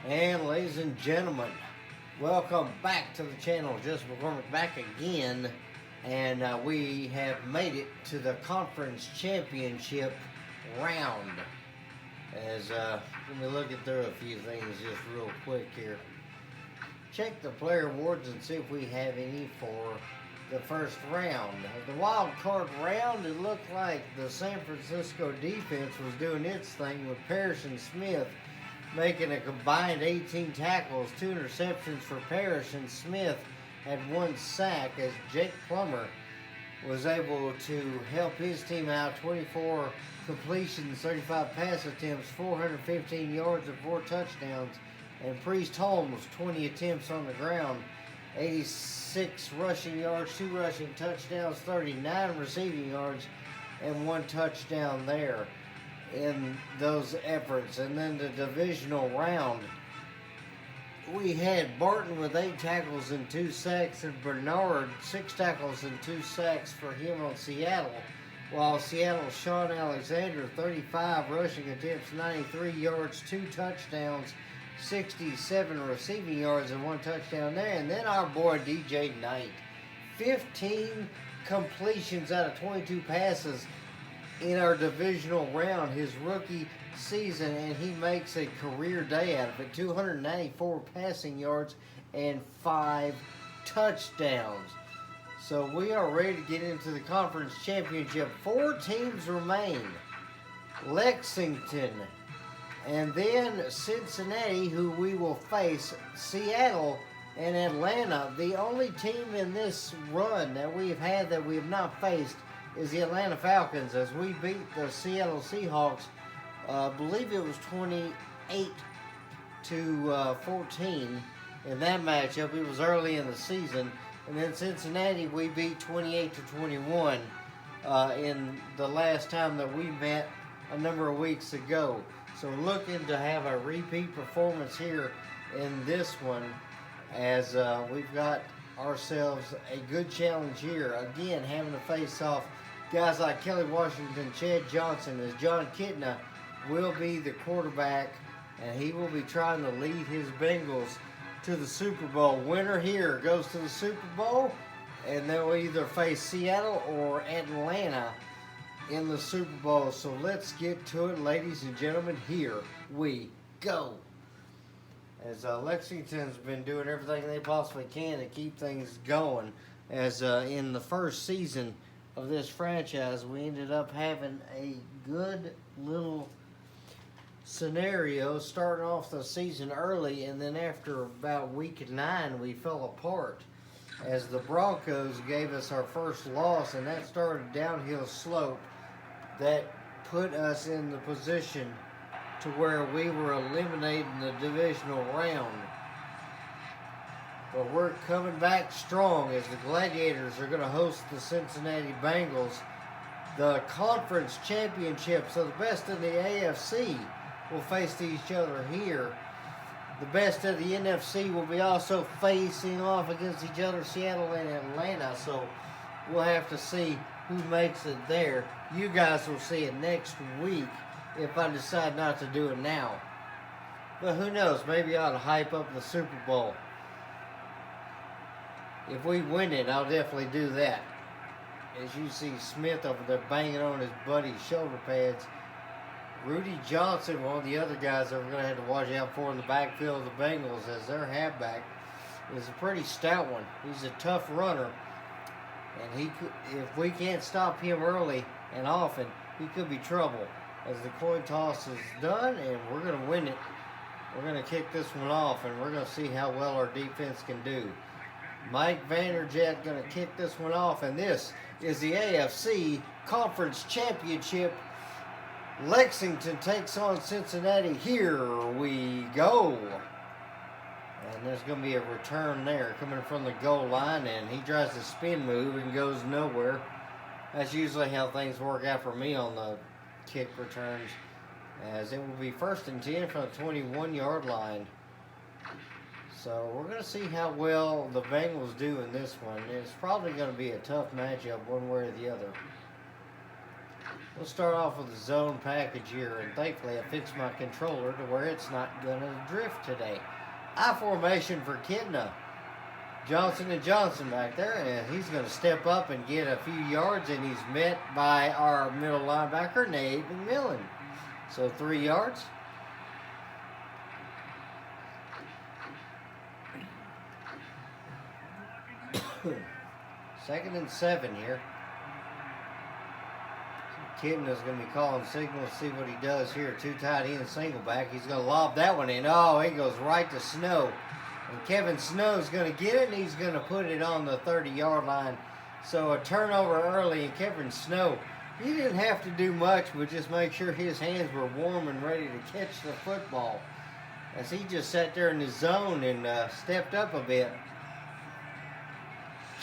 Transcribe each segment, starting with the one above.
And ladies and gentlemen, welcome back to the channel. Just McCormick back again, and we have made it to the conference championship round. As let me look through a few things just real quick here. Check the player awards and see if we have any for the first round. The wild card round, it looked like the San Francisco defense was doing its thing with Parrish and Smith making a combined 18 tackles, 2 interceptions for Parrish, and Smith had 1 sack as Jake Plummer was able to help his team out. 24 completions, 35 pass attempts, 415 yards and 4 touchdowns. And Priest Holmes, 20 attempts on the ground, 86 rushing yards, 2 rushing touchdowns, 39 receiving yards, and 1 touchdown there in those efforts. And then the divisional round, we had Barton with 8 tackles and 2 sacks, and Bernard 6 tackles and 2 sacks for him on Seattle, while Seattle's Sean Alexander 35 rushing attempts, 93 yards, 2 touchdowns, 67 receiving yards, and 1 touchdown there. And then our boy DJ Knight, 15 completions out of 22 passes in our divisional round, his rookie season, and he makes a career day out of it. 294 passing yards and 5 touchdowns. So we are ready to get into the conference championship. 4 teams remain. Lexington, and then Cincinnati, who we will face, Seattle, and Atlanta. The only team in this run that we've had that we have not faced is the Atlanta Falcons, as we beat the Seattle Seahawks. I believe it was 28 to 14 in that matchup. It was early in the season. And then Cincinnati, we beat 28 to 21 in the last time that we met a number of weeks ago. So looking to have a repeat performance here in this one, as we've got ourselves a good challenge here. Again, having to face off guys like Kelly Washington, Chad Johnson, as John Kitna will be the quarterback, and he will be trying to lead his Bengals to the Super Bowl. Winner here goes to the Super Bowl, and they'll either face Seattle or Atlanta in the Super Bowl. So let's get to it, ladies and gentlemen. Here we go. As Lexington's been doing everything they possibly can to keep things going, as in the first season of this franchise, we ended up having a good little scenario starting off the season early, and then after about week 9 we fell apart as the Broncos gave us our first loss, and that started a downhill slope that put us in the position to where we were eliminated in the divisional round. But we're coming back strong as the Gladiators are going to host the Cincinnati Bengals. The conference championship, so the best in the AFC will face each other here. The best of the NFC will be also facing off against each other, Seattle and Atlanta. So we'll have to see who makes it there. You guys will see it next week if I decide not to do it now. But who knows, maybe I ought to hype up the Super Bowl. If we win it, I'll definitely do that. As you see Smith over there banging on his buddy's shoulder pads. Rudy Johnson, one of the other guys that we're going to have to watch out for in the backfield of the Bengals, as their halfback, is a pretty stout one. He's a tough runner, and he could, if we can't stop him early and often, he could be trouble. As the coin toss is done, and we're going to win it. We're going to kick this one off, and we're going to see how well our defense can do. Mike Vanderjagt going to kick this one off, and this is the AFC Conference Championship. Lexington takes on Cincinnati. Here we go. And there's going to be a return there coming from the goal line, and he tries to spin move and goes nowhere. That's usually how things work out for me on the kick returns, as it will be 1st and 10 from the 21-yard line. So we're going to see how well the Bengals do in this one. It's probably going to be a tough matchup one way or the other. We'll start off with the zone package here, and thankfully I fixed my controller to where it's not going to drift today. I formation for Kitna. Johnson and Johnson back there, and he's going to step up and get a few yards, and he's met by our middle linebacker, Nate McMillan. So 3 yards. Second and 7 here. Kitna's going to be calling signals, see what he does here. 2 tight end, single back. He's going to lob that one in. Oh, he goes right to Snow. And Kevin Snow's going to get it, and he's going to put it on the 30-yard line. So a turnover early, and Kevin Snow, he didn't have to do much, but just make sure his hands were warm and ready to catch the football. As he just sat there in his zone and stepped up a bit.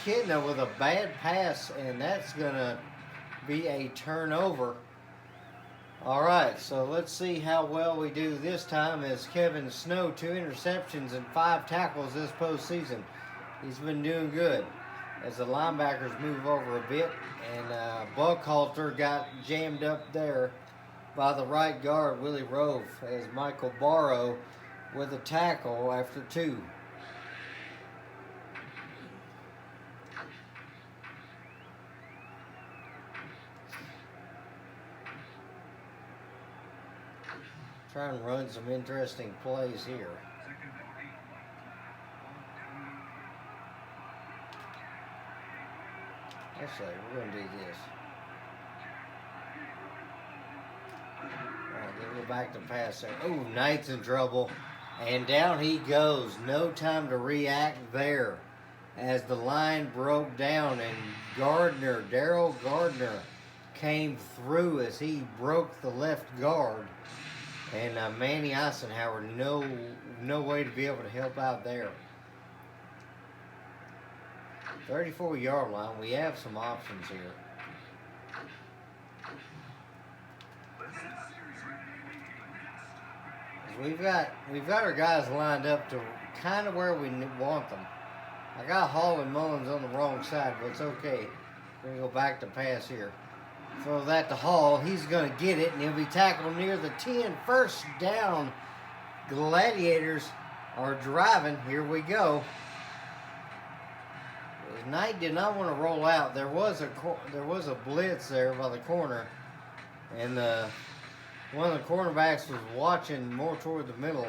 Kitna with a bad pass, and that's going to be a turnover. All right, so let's see how well we do this time as Kevin Snow, 2 interceptions and 5 tackles this postseason. He's been doing good as the linebackers move over a bit, and Buckhalter got jammed up there by the right guard, Willie Rove, as Michael Barrow with a tackle after 2. Try and run some interesting plays here. Actually, we're going to do this. All right, we'll go back to pass there. Oh, Knight's in trouble. And down he goes. No time to react there as the line broke down, and Daryl Gardner, came through as he broke the left guard. And Manny Eisenhower, no way to be able to help out there. 34-yard line. We have some options here. We've got our guys lined up to kind of where we want them. I got Hall and Mullins on the wrong side, but it's okay. We're going to go back to pass here. Throw that to Hall. He's going to get it, and he'll be tackled near the 10. First down. Gladiators are driving. Here we go. Knight did not want to roll out. There was a blitz there by the corner, and one of the cornerbacks was watching more toward the middle.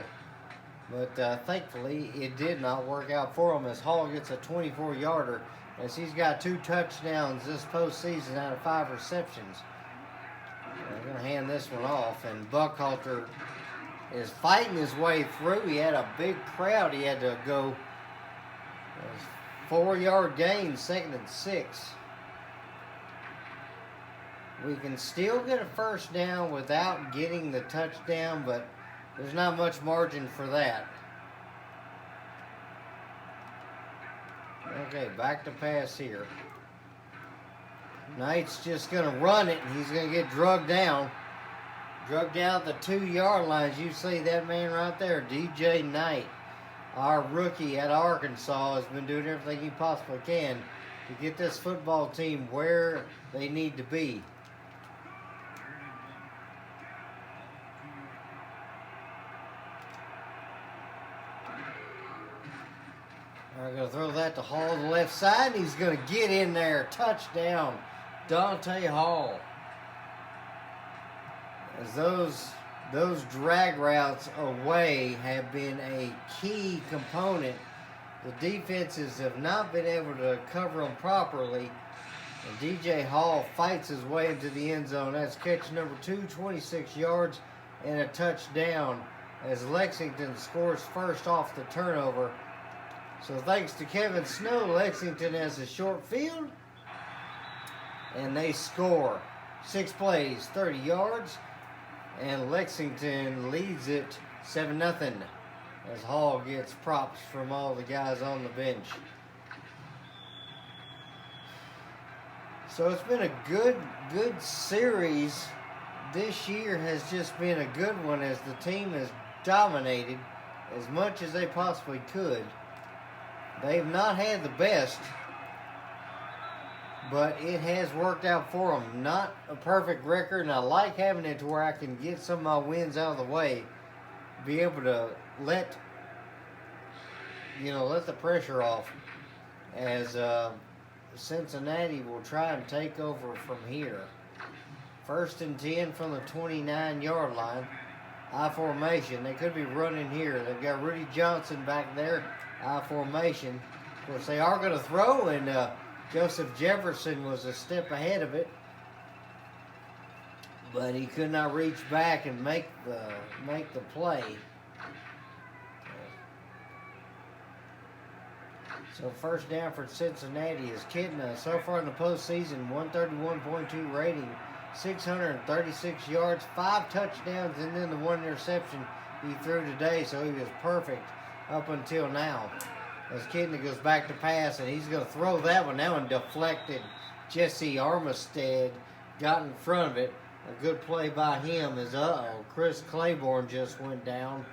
But thankfully, it did not work out for him as Hall gets a 24-yarder. As he's got 2 touchdowns this postseason out of 5 receptions. They're going to hand this one off, and Buckhalter is fighting his way through. He had a big crowd he had to go. 4-yard gain, 2nd and 6. We can still get a first down without getting the touchdown, but there's not much margin for that. Okay, back to pass here. Knight's just going to run it, and he's going to get drugged down. Drugged down at the 2-yard lines. You see that man right there, DJ Knight. Our rookie at Arkansas has been doing everything he possibly can to get this football team where they need to be. We're going to throw that to Hall to the left side. He's going to get in there. Touchdown, Dante Hall. As those drag routes away have been a key component. The defenses have not been able to cover them properly. And DJ Hall fights his way into the end zone. That's catch number 2, 26 yards and a touchdown as Lexington scores first off the turnover. So thanks to Kevin Snow, Lexington has a short field, and they score. 6 plays, 30 yards, and Lexington leads it 7-0 as Hall gets props from all the guys on the bench. So it's been a good series. This year has just been a good one as the team has dominated as much as they possibly could. They've not had the best, but it has worked out for them. Not a perfect record, and I like having it to where I can get some of my wins out of the way, be able to let the pressure off, as Cincinnati will try and take over from here. 1st and 10 from the 29-yard line. I formation. They could be running here. They've got Rudy Johnson back there. I formation. Of course, they are going to throw, and Joseph Jefferson was a step ahead of it, but he could not reach back and make the play. So 1st down for Cincinnati is Kitna. So far in the postseason, 131.2 rating, 636 yards, 5 touchdowns, and then the 1 interception he threw today. So he was perfect up until now. As Kitna goes back to pass, and he's going to throw that one. That one deflected. Jesse Armistead got in front of it. A good play by him as Chris Claiborne just went down.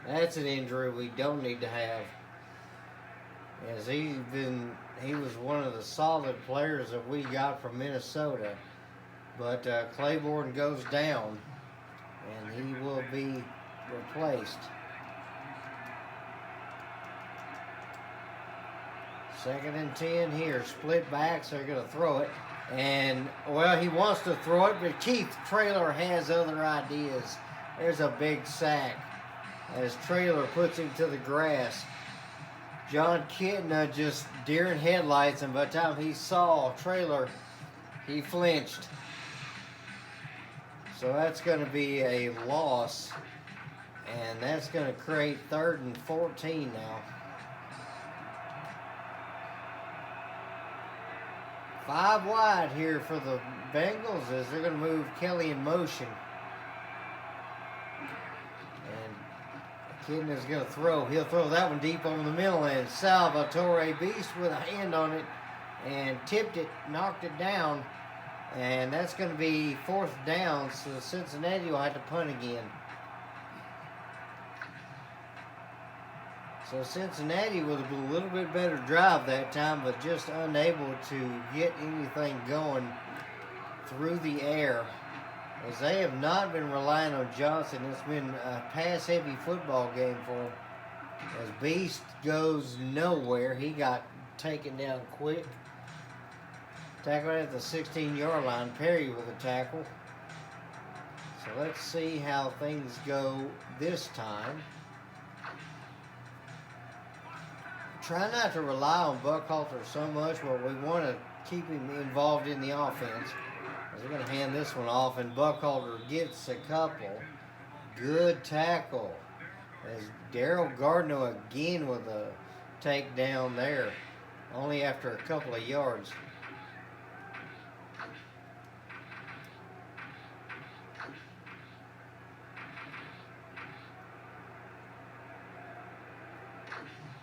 That's an injury we don't need to have. As he was one of the solid players that we got from Minnesota. But Claiborne goes down, and he will be replaced. 2nd and 10 here. Split backs. They're going to throw it. And, well, he wants to throw it, but Keith Traylor has other ideas. There's a big sack as Traylor puts him to the grass. John Kitna just deer in headlights, and by the time he saw Traylor, he flinched. So that's going to be a loss, and that's going to create 3rd and 14 now. 5 wide here for the Bengals as they're going to move Kelly in motion. Kitna's going to throw. He'll throw that one deep over the middle, and Salvatore Beast with a hand on it and tipped it, knocked it down, and that's going to be 4th down, so Cincinnati will have to punt again. So Cincinnati with a little bit better drive that time, but just unable to get anything going through the air, as they have not been relying on Johnson. It's been a pass-heavy football game for him. As Beast goes nowhere, he got taken down quick. Tackle at the 16-yard line. Perry with a tackle. So let's see how things go this time. Try not to rely on Buckhalter so much, but we want to keep him involved in the offense. We're going to hand this one off, and Buckhalter gets a couple. Good tackle. As Daryl Gardner again with a takedown there, only after a couple of yards.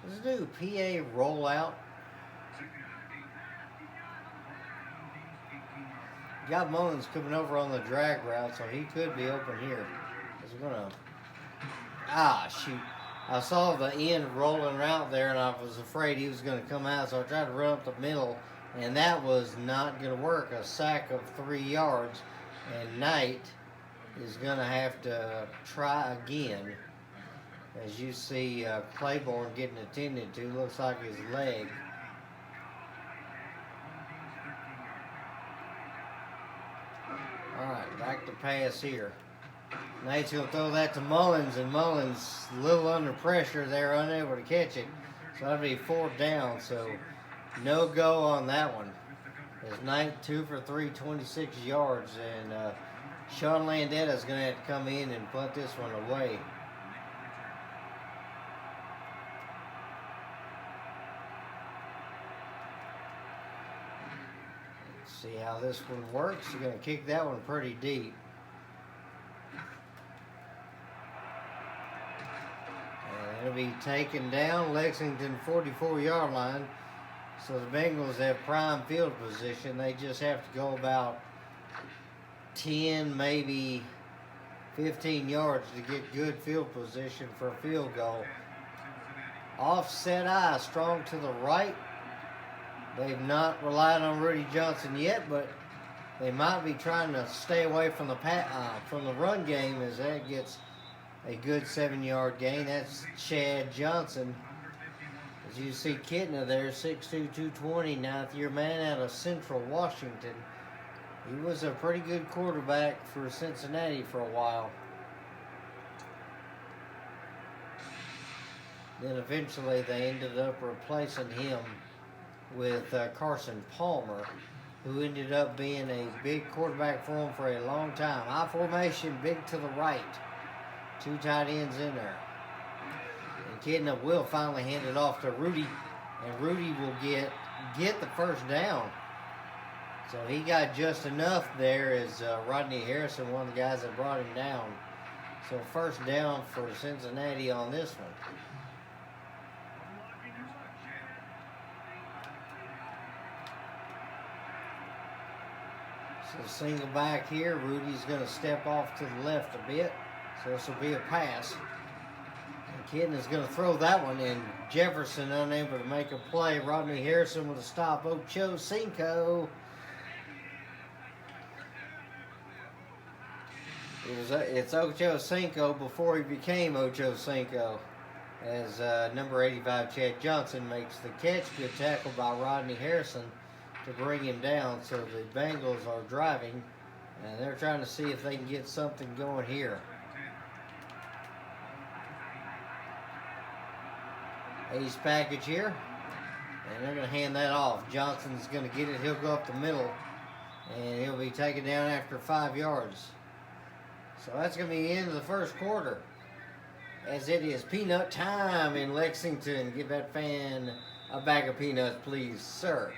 Let's do PA rollout. Got Mullins coming over on the drag route, so he could be open here. Shoot. I saw the end rolling out there, and I was afraid he was going to come out, so I tried to run up the middle, and that was not going to work. A sack of 3 yards, and Knight is going to have to try again. As you see Claiborne getting attended to, looks like his leg. All right, back to pass here. Knight's going to throw that to Mullins, and Mullins a little under pressure there, unable to catch it. So that'll be 4th down, so no go on that one. As Knight 2 for 3, 26 yards, and Sean Landetta's going to have to come in and put this one away. See how this one works. You're going to kick that one pretty deep. And it'll be taken down, Lexington 44-yard line. So the Bengals have prime field position. They just have to go about 10, maybe 15 yards to get good field position for a field goal. Offset eye, strong to the right. They've not relied on Rudy Johnson yet, but they might be trying to stay away from the run game as that gets a good 7-yard gain. That's Chad Johnson. As you see Kitna there, 6'2", 220, ninth-year man out of Central Washington. He was a pretty good quarterback for Cincinnati for a while. Then eventually they ended up replacing him with Carson Palmer, who ended up being a big quarterback for him for a long time. High formation, big to the right. 2 tight ends in there. And Kitna will finally hand it off to Rudy, and Rudy will get the first down. So he got just enough there as Rodney Harrison, one of the guys that brought him down. So first down for Cincinnati on this one. So single back here. Rudy's going to step off to the left a bit. So this will be a pass. And Kitna's going to throw that one in. Jefferson unable to make a play. Rodney Harrison with a stop. Ocho Cinco. It's Ocho Cinco before he became Ocho Cinco, as number 85 Chad Johnson makes the catch. Good tackle by Rodney Harrison to bring him down. So the Bengals are driving, and they're trying to see if they can get something going here. Ace package here, and they're going to hand that off. Johnson's going to get it. He'll go up the middle, and he'll be taken down after 5 yards. So that's going to be the end of the first quarter, as it is peanut time in Lexington. Give that fan a bag of peanuts, please, sir.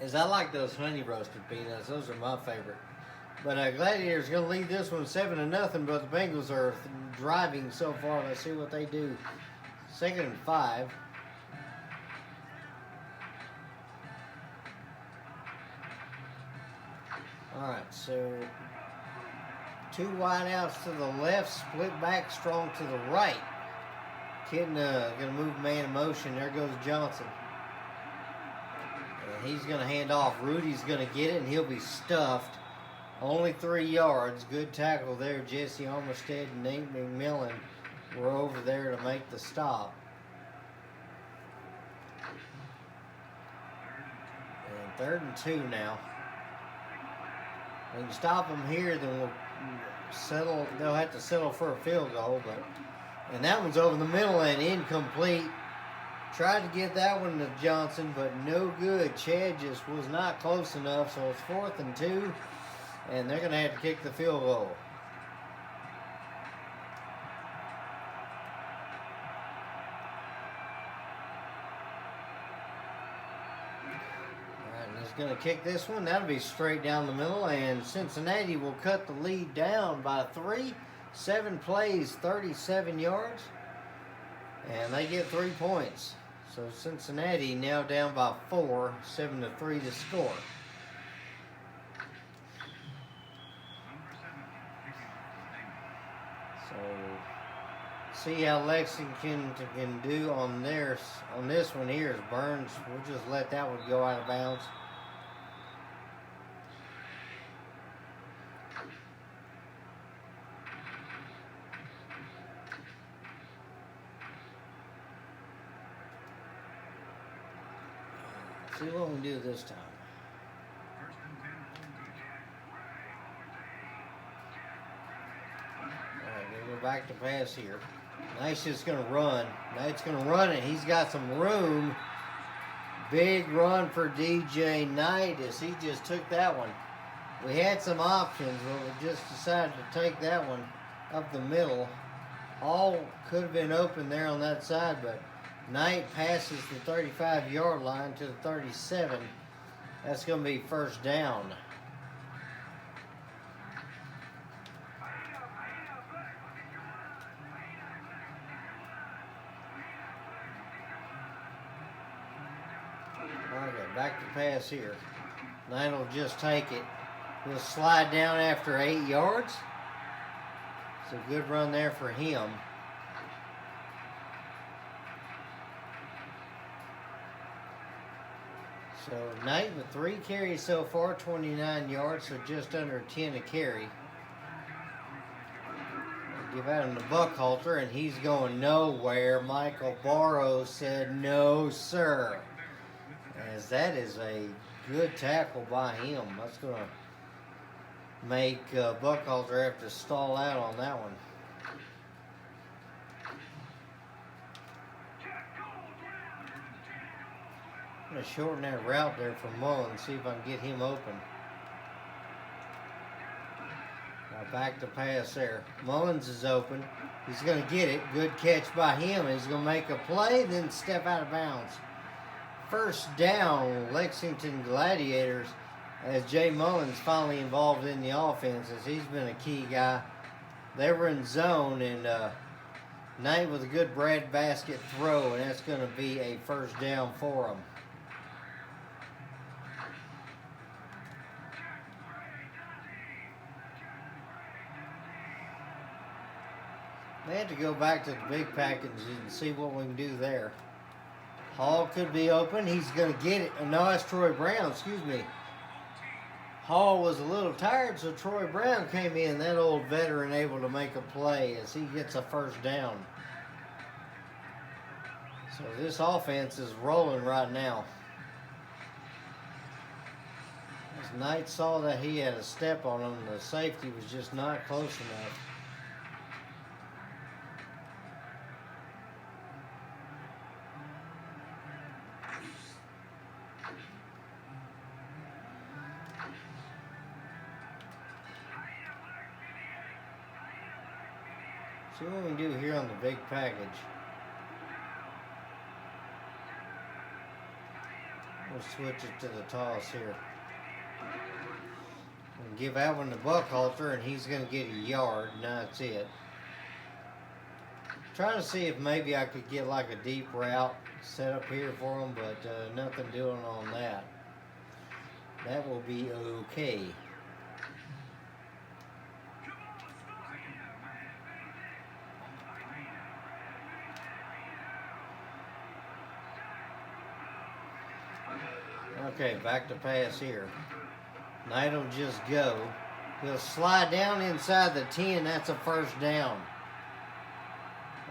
As I like those honey roasted peanuts. Those are my favorite. But Gladiators going to lead this one 7-0, but the Bengals are driving so far. Let's see what they do. 2nd and 5. All right, so 2 wide outs to the left, split back strong to the right. Kitna going to move man in motion. There goes Johnson. And he's going to hand off. Rudy's going to get it, and he'll be stuffed. Only 3 yards. Good tackle there. Jesse Armistead and Nate McMillan were over there to make the stop. And 3rd and 2 now. We can stop them here, then we'll settle. They'll have to settle for a field goal, and that one's over the middle and incomplete. Tried to get that one to Johnson, but no good. Chad just was not close enough, so it's 4th and 2, and they're going to have to kick the field goal. Going to kick this one. That'll be straight down the middle, and Cincinnati will cut the lead down by 3. 7 plays, 37 yards, and they get 3 points. So Cincinnati now down by 4, 7-3 to score. So see how Lexington can do on this one here is Burns. We'll just let that one go out of bounds. See what we can do this time. Alright, we'll go back to pass here. Knight's just going to run. Knight's going to run it. He's got some room. Big run for DJ Knight as he just took that one. We had some options, but we just decided to take that one up the middle. All could have been open there on that side, but Knight passes the 35-yard line to the 37. That's going to be first down. Okay, back to pass here. Knight will just take it. He'll slide down after 8 yards. It's a good run there for him. So Knight with 3 carries so far, 29 yards, so just under 10 a carry. Give out him the Buckhalter, and he's going nowhere. Michael Barrow said no, sir. As that is a good tackle by him. That's going to make Buckhalter have to stall out on that one. I'm going to shorten that route there for Mullins, see if I can get him open. Back to pass there. Mullins is open. He's going to get it. Good catch by him. He's going to make a play, then step out of bounds. First down, Lexington Gladiators, as Jay Mullins finally involved in the offense, as he's been a key guy. They were in zone, and Knight with a good breadbasket throw, and that's going to be a first down for him. They had to go back to the big package and see what we can do there. Hall could be open. He's going to get it. No, that's Troy Brown. Excuse me. Hall was a little tired, so Troy Brown came in. That old veteran able to make a play as he gets a first down. So this offense is rolling right now. As Knight saw that he had a step on him, the safety was just not close enough. See what we can do here on the big package. We'll switch it to the toss here. We'll give that one to Buckhalter, and he's going to get a yard, and that's it. Trying to see if maybe I could get like a deep route set up here for him, but nothing doing on that. That will be okay. Okay, back to pass here. Knight will just go. He'll slide down inside the 10. That's a first down.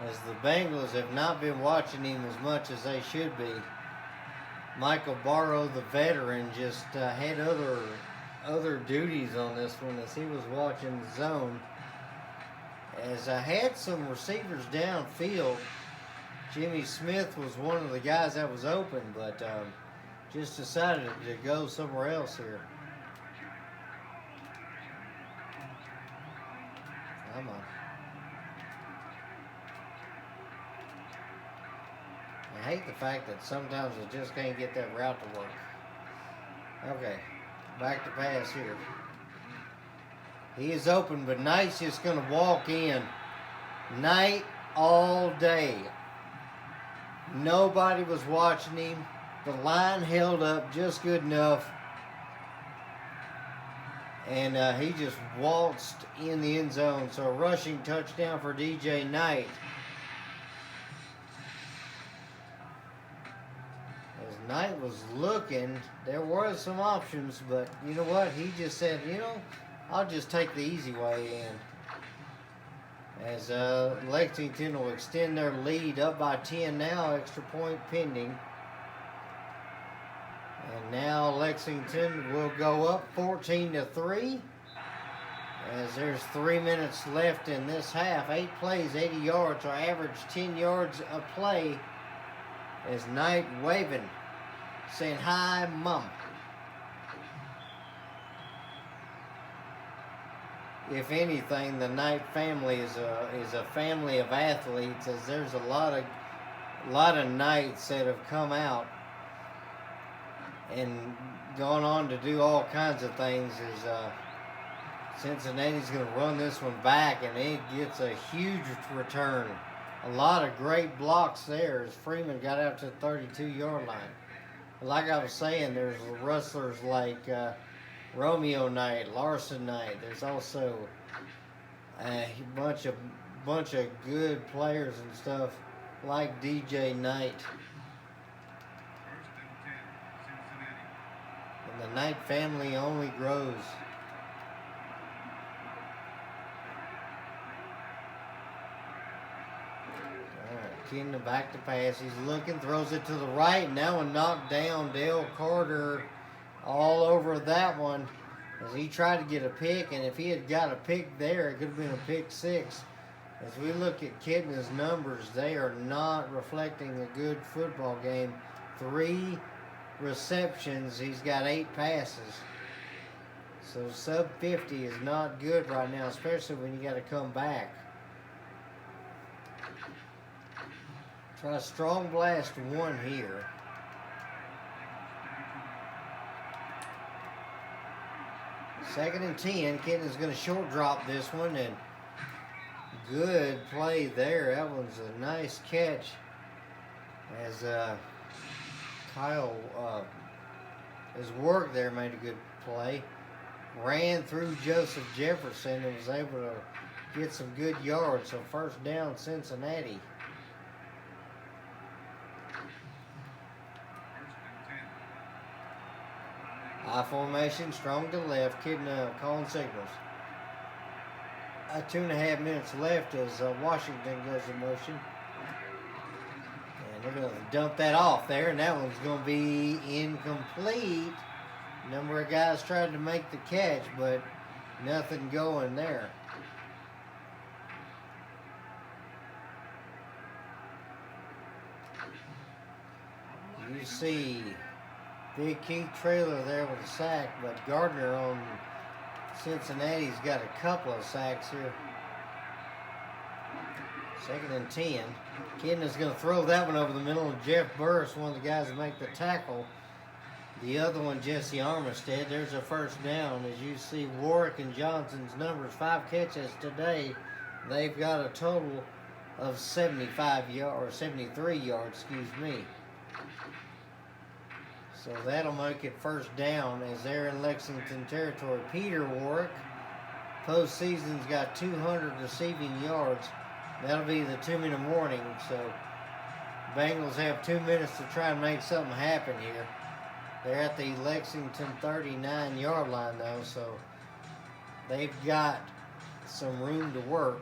As the Bengals have not been watching him as much as they should be. Michael Barrow, the veteran, just had other duties on this one as he was watching the zone. As I had some receivers downfield, Jimmy Smith was one of the guys that was open, but just decided to go somewhere else here. Come on. I hate the fact that sometimes I just can't get that route to work. Okay, back to pass here. He is open, but Knight's just going to walk in. Knight all day. Nobody was watching him. The line held up just good enough. And he just waltzed in the end zone. So a rushing touchdown for DJ Knight. As Knight was looking, there were some options, but you know what? He just said, I'll just take the easy way in. As Lexington will extend their lead up by 10 now, extra point pending. And now Lexington will go up 14-3. As there's 3 minutes left in this half. 8 plays, 80 yards, or average 10 yards a play. As Knight waving, saying, "Hi, Mom." If anything, the Knight family is a family of athletes, as there's a lot of Knights that have come out and gone on to do all kinds of things. Is Cincinnati's going to run this one back, and it gets a huge return. A lot of great blocks there as Freeman got out to the 32-yard line. Like I was saying, there's wrestlers like Romeo Knight, Larson Knight. There's also a bunch of good players and stuff like DJ Knight. The Knight family only grows. Kitna back to pass. He's looking, throws it to the right, and that one knocked down. Dale Carter all over that one as he tried to get a pick, and if he had got a pick there, it could have been a pick six. As we look at Kitna's numbers, they are not reflecting a good football game. 3 receptions, he's got 8 passes. So sub 50 is not good right now, especially when you got to come back. Try a strong blast 1 here. Second and 10. Kitna's going to short drop this one, and good play there. That was a nice catch as Kyle, his work there made a good play. Ran through Joseph Jefferson and was able to get some good yards. So first down, Cincinnati. I formation, strong to left. Kitna calling signals. 2.5 minutes left as Washington goes in motion. And they're going to dump that off there, and that one's going to be incomplete. Number of guys tried to make the catch, but nothing going there. You see Big Keith Trailer there with a sack, but Gardner on Cincinnati's got a couple of sacks here. Second and 10. Kitna's going to throw that one over the middle, and Jeff Burris, one of the guys that make the tackle. The other one, Jesse Armistead. There's a first down. As you see, Warwick and Johnson's numbers, 5 catches today. They've got a total of 75 yards, or 73 yards, excuse me. So that'll make it first down as they're in Lexington territory. Peter Warwick, postseason's got 200 receiving yards. That'll be the 2-minute warning. So Bengals have 2 minutes to try and make something happen here. They're at the Lexington 39-yard line though, so they've got some room to work.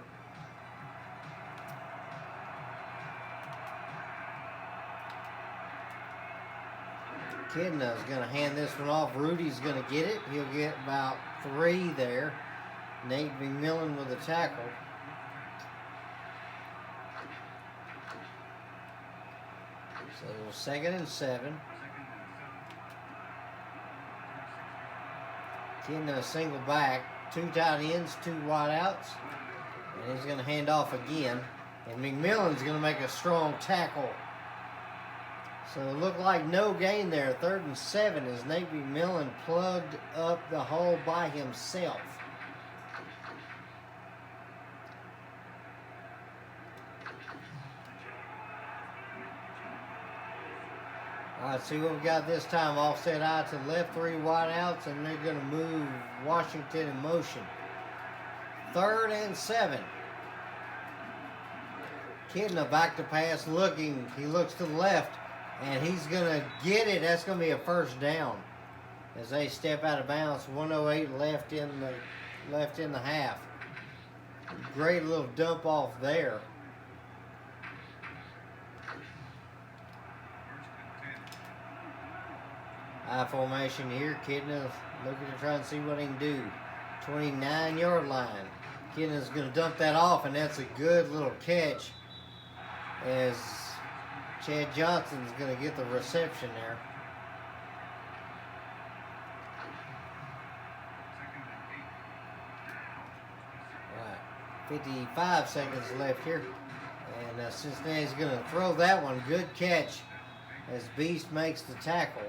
Kitna's going to hand this one off. Rudy's going to get it. He'll get about 3 there. Nate McMillan with a tackle. So 2nd and 7. Kitna single back. 2 tight ends, 2 wideouts. And he's going to hand off again. And McMillan's going to make a strong tackle. So it looked like no gain there. 3rd and 7 as Nate McMillan plugged up the hole by himself. All right, see what we got this time. Offset out to the left, 3 wideouts, and they're going to move Washington in motion. 3rd and 7. Kitna back to pass, looking. He looks to the left. And he's going to get it. That's going to be a first down as they step out of bounds. 1:08 left in the half. Great little dump off there. I formation here. Kitna looking to try and see what he can do. 29-yard line. Kitna's going to dump that off, and that's a good little catch as Chad Johnson's going to get the reception there. All right, 55 seconds left here. And Cincinnati's going to throw that one. Good catch as Beast makes the tackle.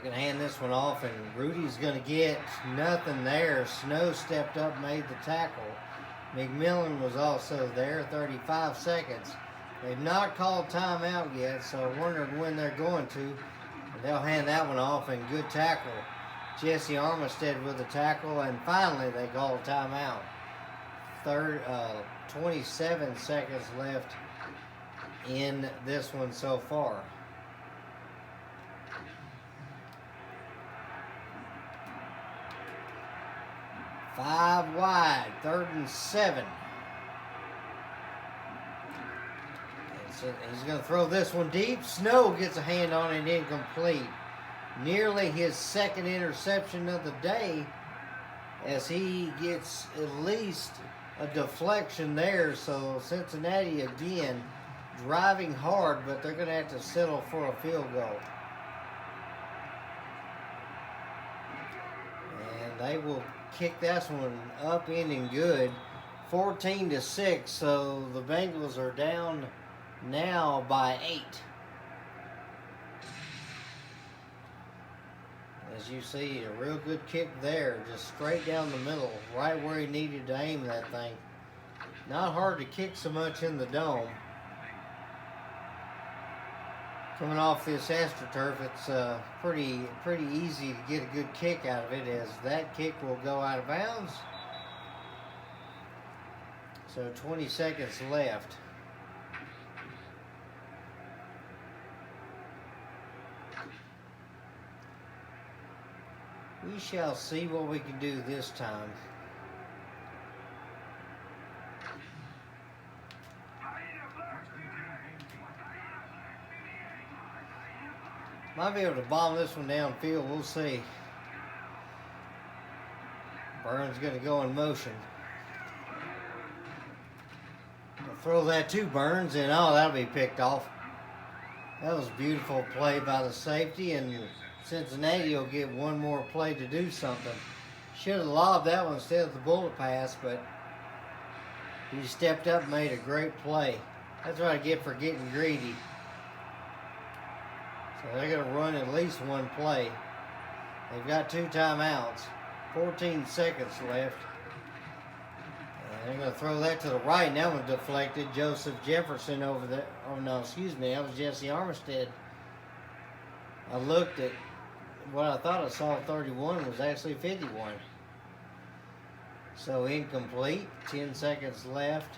Going to hand this one off, and Rudy's going to get nothing there. Snow stepped up, made the tackle. McMillan was also there. 35 seconds. They've not called timeout yet, so I wondered when they're going to. And they'll hand that one off, and good tackle Jesse Armistead with the tackle, and finally they call a timeout. 27 seconds left in this one so far. Five wide, 3rd and 7. So he's going to throw this one deep. Snow gets a hand on it, incomplete. Nearly his 2nd interception of the day, as he gets at least a deflection there. So Cincinnati again driving hard, but they're going to have to settle for a field goal. And they will kick this one up in and good. 14-6, so the Bengals are down now by 8. As you see, a real good kick there, just straight down the middle, right where he needed to aim that thing. Not hard to kick so much in the dome. Coming off this AstroTurf, it's pretty easy to get a good kick out of it, as that kick will go out of bounds. So 20 seconds left. We shall see what we can do this time. Might be able to bomb this one downfield. We'll see. Burns going to go in motion. I'll throw that to Burns, and oh, that'll be picked off. That was a beautiful play by the safety, and Cincinnati will get one more play to do something. Should have lobbed that one instead of the bullet pass, but he stepped up and made a great play. That's what I get for getting greedy. So they're going to run at least one play. They've got 2 timeouts. 14 seconds left. And they're going to throw that to the right. And that one deflected. Joseph Jefferson over there. Oh, no, excuse me. That was Jesse Armistead. I looked at what I thought I saw 31 was actually 51. So incomplete. 10 seconds left.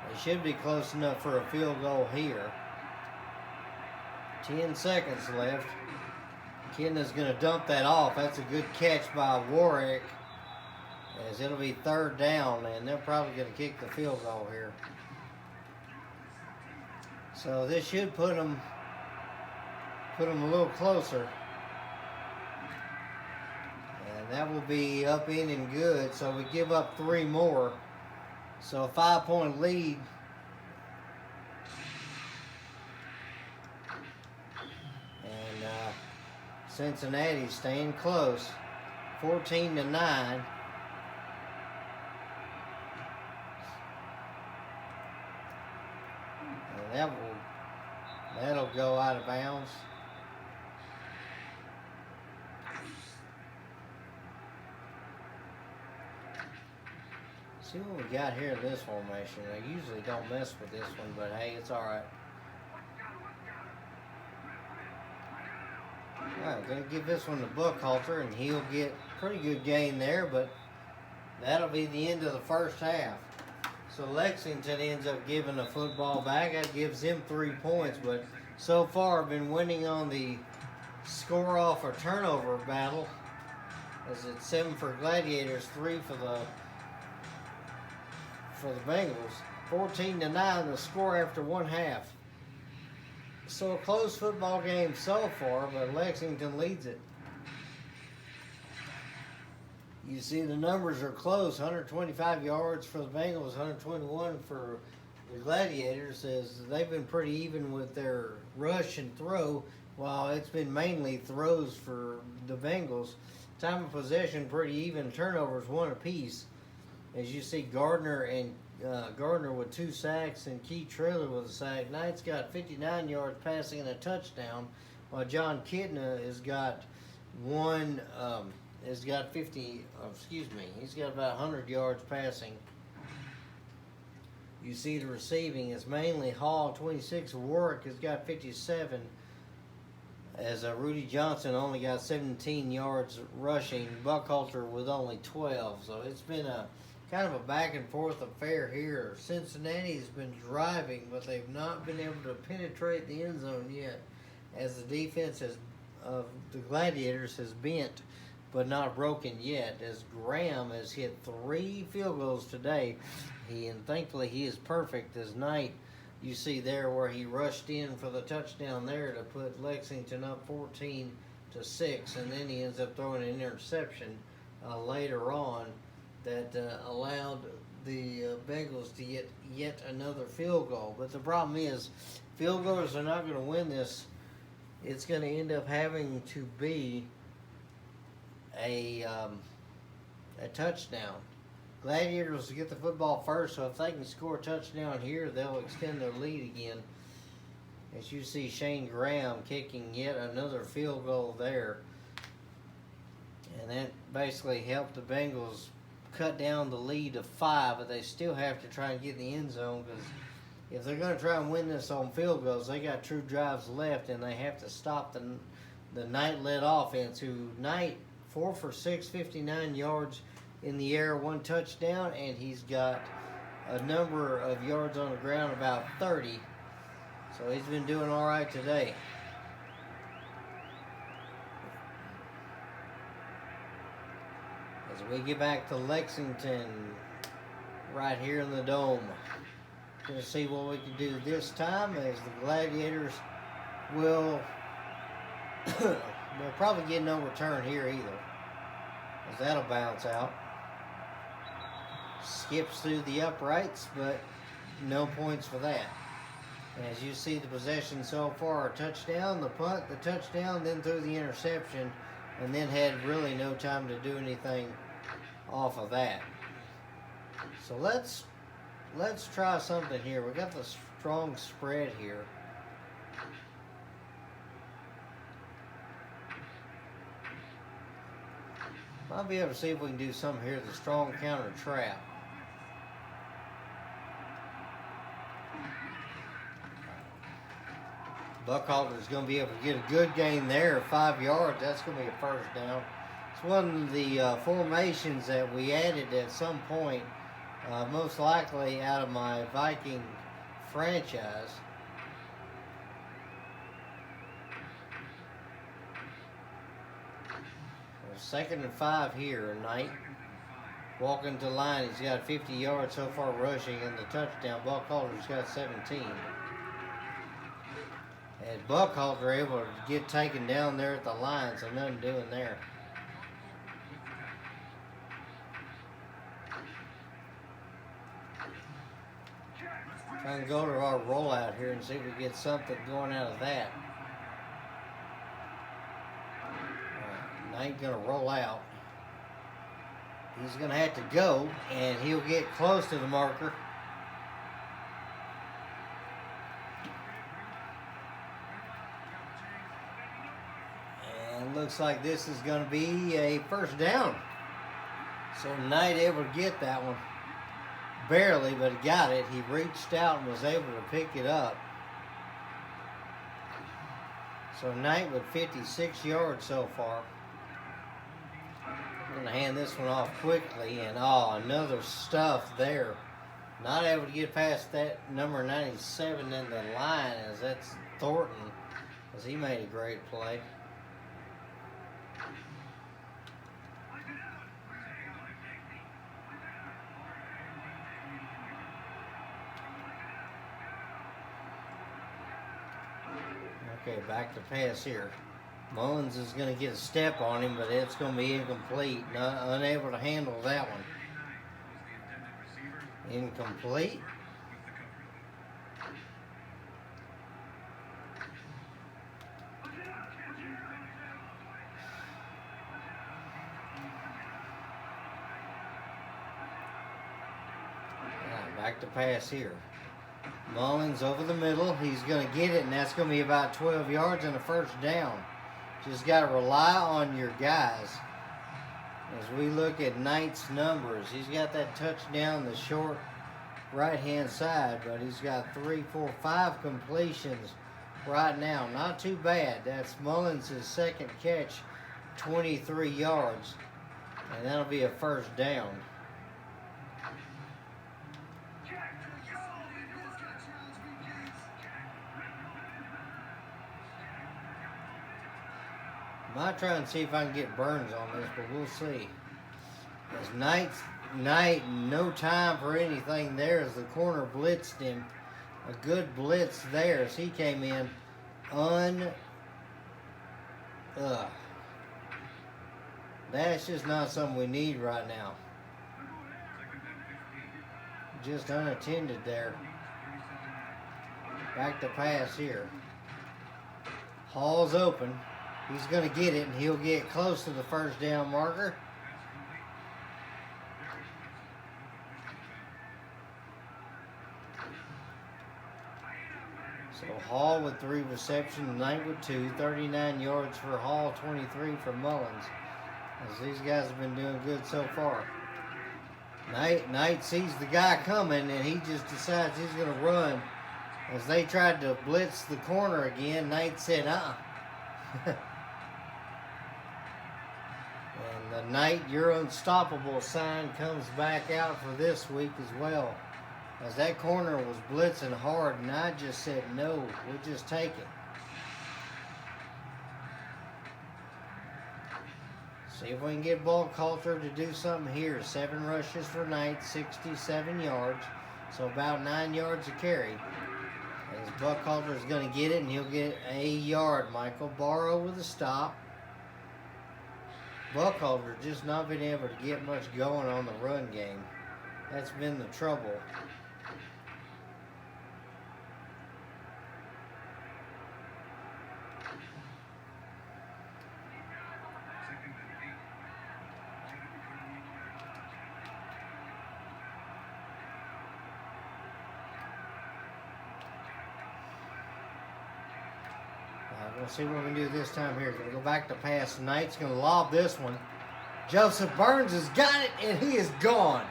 They should be close enough for a field goal here. 10 seconds left. Kitna's going to dump that off. That's a good catch by Warwick, as it'll be 3rd down, and they're probably going to kick the field goal here. So this should put them a little closer. And that will be up in and good. So we give up 3 more. So a 5-point lead. Cincinnati staying close, 14-9. And that'll go out of bounds. See what we got here in this formation. I usually don't mess with this one, but hey, it's all right. I'm going to give this one to Buckhalter, and he'll get pretty good gain there, but that'll be the end of the first half. So Lexington ends up giving the football back. That gives them 3 points, but so far I've been winning on the score off or turnover battle, as it's 7 for Gladiators, 3 for the Bengals. 14-9 the score after 1 half. So a close football game so far, but Lexington leads it. You see the numbers are close. 125 yards for the Bengals, 121 for the Gladiators, as they've been pretty even with their rush and throw, while it's been mainly throws for the Bengals. Time of possession pretty even. Turnovers 1 apiece. As you see, Gardner with 2 sacks and Keith Trailer with a sack. Knight's got 59 yards passing and a touchdown, while John Kitna has got he's got about 100 yards passing. You see the receiving is mainly Hall, 26. Warwick has got 57. as Rudy Johnson only got 17 yards rushing, Buckhalter with only 12. So it's been a kind of a back and forth affair here. Cincinnati's been driving, but they've not been able to penetrate the end zone yet, as the defense of the Gladiators has bent but not broken yet, as Graham has hit 3 field goals today. And thankfully he is perfect, as Knight, you see there where he rushed in for the touchdown there to put Lexington up 14-6, and then he ends up throwing an interception later on that allowed the Bengals to get yet another field goal. But the problem is, field goals are not going to win this. It's going to end up having to be a touchdown. Gladiators will get the football first, so if they can score a touchdown here, they'll extend their lead again. As you see, Shane Graham kicking yet another field goal there. And that basically helped the Bengals cut down the lead to 5, but they still have to try and get in the end zone, because if they're going to try and win this on field goals, they got 2 drives left, and they have to stop the Knight-led offense, who Knight 4 for 6, 59 yards in the air, 1 touchdown, and he's got a number of yards on the ground, about 30. So he's been doing all right today. As we get back to Lexington, right here in the Dome. Going to see what we can do this time, as the Gladiators will they'll probably get no return here either, as that'll bounce out. Skips through the uprights, but no points for that. As you see, the possession so far: a touchdown, the punt, the touchdown, then threw the interception, and then had really no time to do anything off of that. So let's try something here. We got the strong spread here. Might be able to see if we can do something here. The strong counter trap. Buckhalter's going to be able to get a good gain there, 5 yards. That's going to be a first down. It's one of the formations that we added at some point, most likely out of my Viking franchise. Well, 2nd and 5 here. Knight walking to the line. He's got 50 yards so far rushing, and the touchdown. Buckhalter's got 17. As Buckhalter able to get taken down there at the line, so nothing doing there. Trying to go to our rollout here and see if we get something going out of that. Knight gonna roll out. He's gonna have to go, and he'll get close to the marker. And looks like this is gonna be a first down. So Knight able to get that one. Barely, but he got it. He reached out and was able to pick it up. So Knight with 56 yards so far. I'm going to hand this one off quickly, and another stuff there. Not able to get past that number 97 in the line, as that's Thornton, as he made a great play. Okay, back to pass here. Mullins is going to get a step on him, but it's going to be incomplete. Unable to handle that one. Incomplete. Back to pass here. Mullins over the middle. He's going to get it, and that's going to be about 12 yards and a first down. Just got to rely on your guys. As we look at Knight's numbers, he's got that touchdown, the short right-hand side, but he's got 3, 4, 5 completions right now. Not too bad. That's Mullins' second catch, 23 yards. And that'll be a first down. Might try and see if I can get Burns on this, but we'll see. As Knight, no time for anything there as the corner blitzed him. A good blitz there as he came in That's just not something we need right now. Just unattended there. Back to pass here. Hall's open. He's going to get it, and he'll get close to the first down marker. So Hall with 3 receptions, Knight with 2, 39 yards for Hall, 23 for Mullins. As these guys have been doing good so far. Knight sees the guy coming, and he just decides he's going to run. As they tried to blitz the corner again, Knight said, And the Knight, you're unstoppable sign comes back out for this week as well. As that corner was blitzing hard, and I just said, no, we'll just take it. See if we can get Buckhalter to do something here. 7 rushes for Knight, 67 yards. So about 9 yards a carry. As Buckhalter is going to get it, and he'll get a yard. Michael Barrow with a stop. Buckhalter just not been able to get much going on the run game. That's been the trouble. We'll see what we can do this time here. Going to go back to pass. Knight's going to lob this one. Joseph Burns has got it, and he is gone.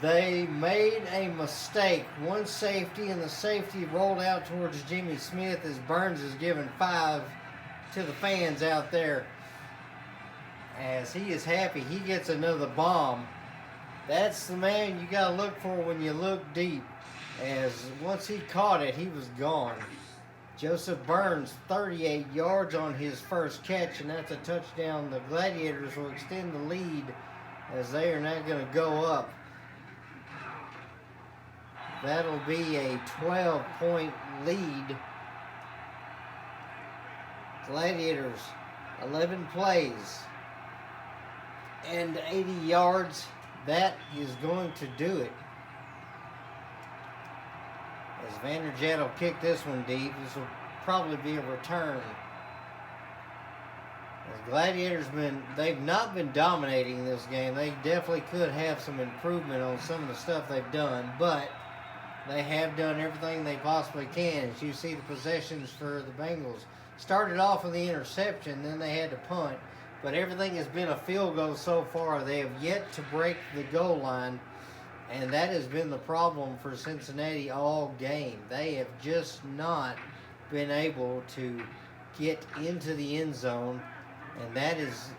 They made a mistake. One safety, and the safety rolled out towards Jimmy Smith as Burns is giving 5 to the fans out there. As he is happy, he gets another bomb. That's the man you got to look for when you look deep. As once he caught it, he was gone. Joseph Burns, 38 yards on his first catch, and that's a touchdown. The Gladiators will extend the lead as they are now going to go up. That'll be a 12-point lead. Gladiators, 11 plays and 80 yards. That is going to do it. As Vanderjet will kick this one deep, this will probably be a return. As Gladiators they've not been dominating this game. They definitely could have some improvement on some of the stuff they've done, but they have done everything they possibly can. As you see the possessions for the Bengals. Started off with the interception, then they had to punt, but everything has been a field goal so far. They have yet to break the goal line. And that has been the problem for Cincinnati all game. They have just not been able to get into the end zone. And that has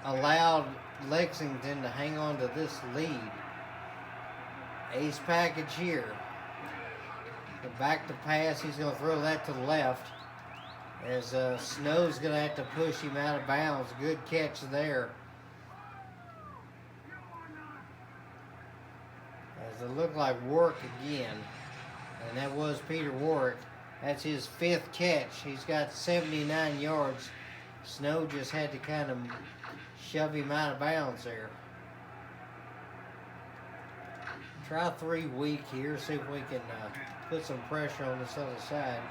allowed Lexington to hang on to this lead. Ace package here. The back to pass, he's going to throw that to the left. As Snow's going to have to push him out of bounds. Good catch there. It looked like Warwick again, and that was Peter Warwick. That's his 5th catch. He's got 79 yards. Snow just had to kind of shove him out of bounds there. Try 3 weak here, see if we can put some pressure on this other side.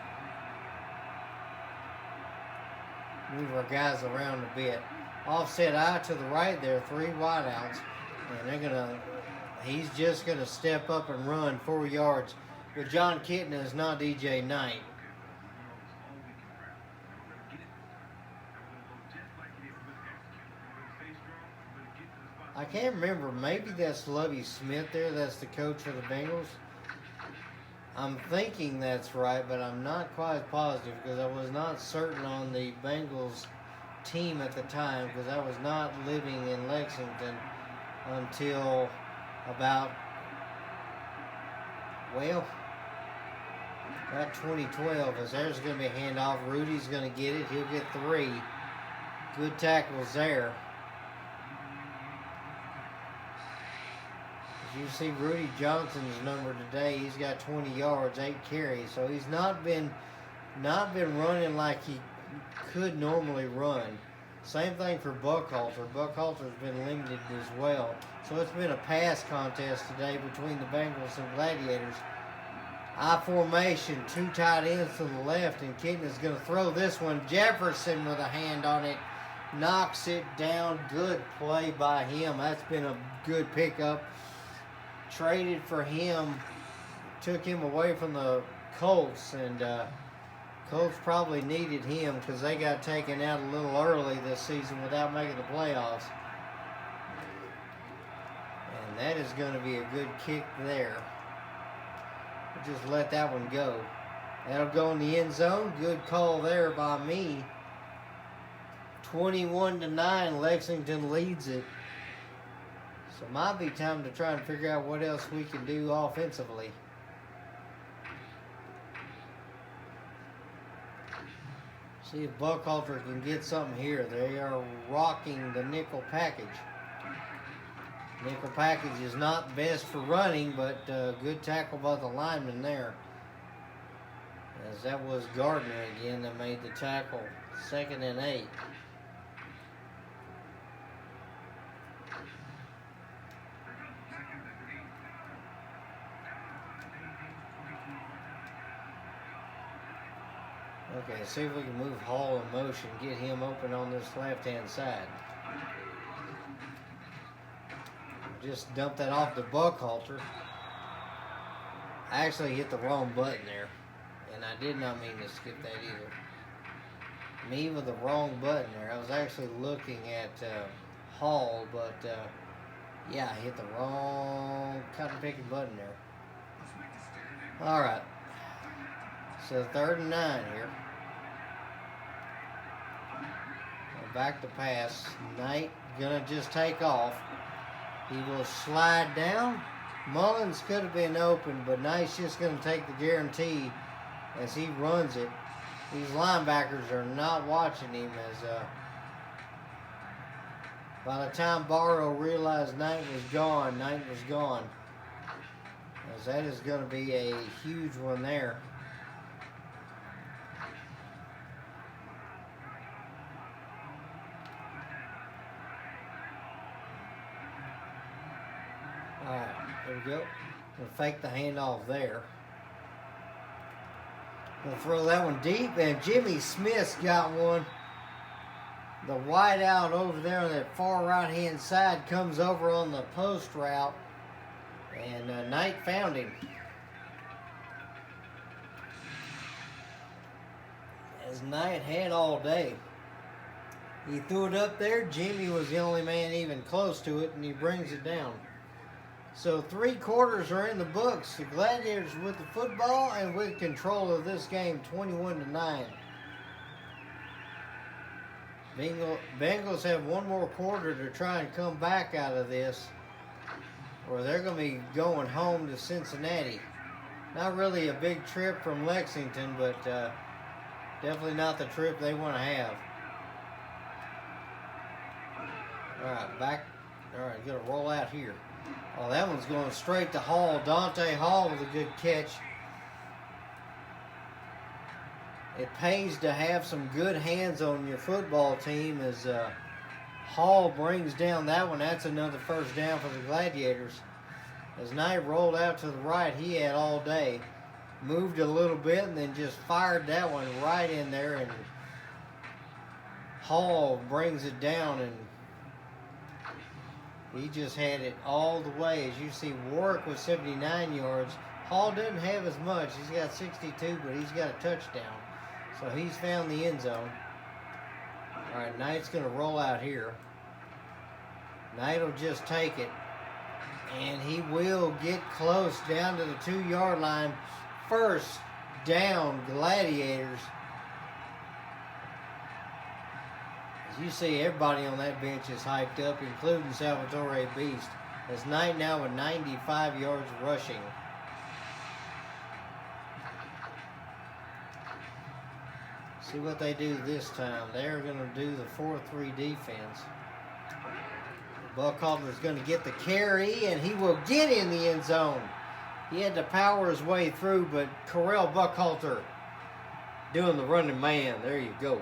Move our guys around a bit. Offset eye to the right there, 3 wideouts, and they're going to he's just going to step up and run 4 yards. But John Kitna is not DJ Knight. I can't remember. Maybe that's Lovie Smith there. That's the coach for the Bengals. I'm thinking that's right, but I'm not quite positive because I was not certain on the Bengals team at the time because I was not living in Lexington until about 2012. As there's going to be a handoff. Rudy's going to get it. He'll get 3. Good tackles there. As you see, Rudy Johnson's number today, he's got 20 yards, 8 carries. So he's not been running like he could normally run. Same thing for Buckhalter. Buckhalter's been limited as well. So it's been a pass contest today between the Bengals and Gladiators. I formation, 2 tight ends to the left, and Kitna's going to throw this one. Jefferson with a hand on it, knocks it down. Good play by him. That's been a good pickup. Traded for him, took him away from the Colts, and Colts probably needed him because they got taken out a little early this season without making the playoffs. And that is going to be a good kick there. We'll just let that one go. That'll go in the end zone. Good call there by me. 21-9, Lexington leads it. So it might be time to try and figure out what else we can do offensively. See if Buckhalter can get something here. They are rocking the nickel package. Nickel package is not best for running, but good tackle by the lineman there. As that was Gardner again that made the tackle. 2nd and 8. Okay, see if we can move Hall in motion, get him open on this left-hand side. Just dump that off to Buckhalter. I actually hit the wrong button there, and I did not mean to skip that either. Me with the wrong button there. I was actually looking at Hall, but yeah, I hit the wrong cotton-picking button there. All right. So 3rd and 9 here. Back to pass. Knight gonna just take off. He will slide down. Mullins could have been open, but Knight's just gonna take the guarantee as he runs it. These linebackers are not watching him as by the time Barrow realized Knight was gone, As that is gonna be a huge one there. Alright, there we go. We'll fake the handoff there. We'll throw that one deep, and Jimmy Smith's got one. The wide out over there on that far right-hand side comes over on the post route, and Knight found him. As Knight had all day. He threw it up there. Jimmy was the only man even close to it, and he brings it down. So 3 quarters are in the books. The Gladiators with the football and with control of this game, 21-9. Bengals have one more quarter to try and come back out of this, or they're going to be going home to Cincinnati. Not really a big trip from Lexington, but definitely not the trip they want to have. All right, back. All right, going to roll out here. Oh, that one's going straight to Hall. Dante Hall with a good catch. It pays to have some good hands on your football team as Hall brings down that one. That's another first down for the Gladiators. As Knight rolled out to the right, he had all day. Moved a little bit and then just fired that one right in there. And Hall brings it down, and he just had it all the way. As you see, Warwick with 79 yards. Hall doesn't have as much. He's got 62, but he's got a touchdown. So he's found the end zone. All right, Knight's going to roll out here. Knight will just take it. And he will get close down to the 2-yard line. first down, Gladiators. As you see, everybody on that bench is hyped up, including Salvatore Beast. As Knight now with 95 yards rushing. See what they do this time. They're going to do the 4-3 defense. Buckhalter's going to get the carry, and he will get in the end zone. He had to power his way through, but Correll Buckhalter doing the running man. There you go.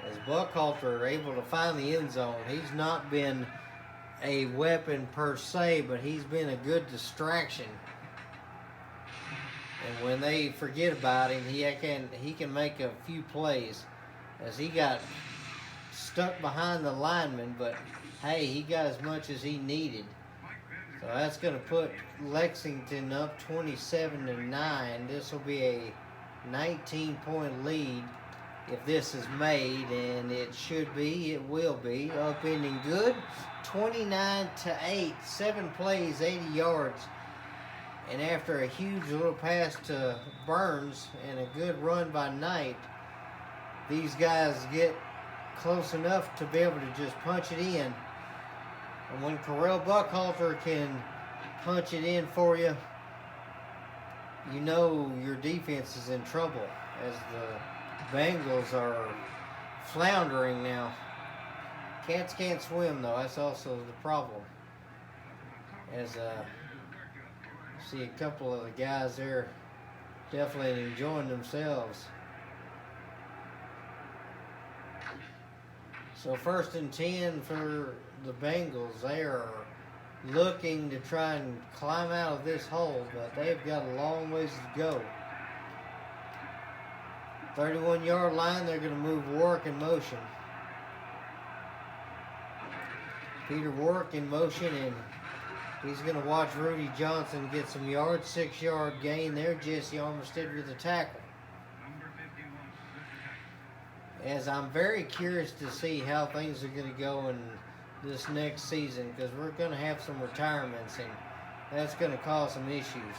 As Buckhalter able to find the end zone, he's not been a weapon per se, but he's been a good distraction. And when they forget about him, he can make a few plays. As he got stuck behind the lineman, but hey, he got as much as he needed. So that's going to put Lexington up 27-9. This will be a 19-point lead if this is made, and it should be. It will be. Upending good. 29-8. 7 plays, 80 yards. And after a huge little pass to Burns and a good run by Knight, these guys get close enough to be able to just punch it in. And when Correll Buckhalter can punch it in for you, you know your defense is in trouble, as the Bengals are floundering now. Cats can't swim, though. That's also the problem. As see a couple of the guys there definitely enjoying themselves. So 1st and 10 for the Bengals. They are looking to try and climb out of this hole, but they've got a long ways to go. 31-yard line, they're going to move Warwick in motion. Peter Warwick in motion, and he's going to watch Rudy Johnson get some yards. 6-yard gain there. Jesse Armistead with the tackle. As I'm very curious to see how things are going to go in this next season, because we're going to have some retirements, and that's going to cause some issues.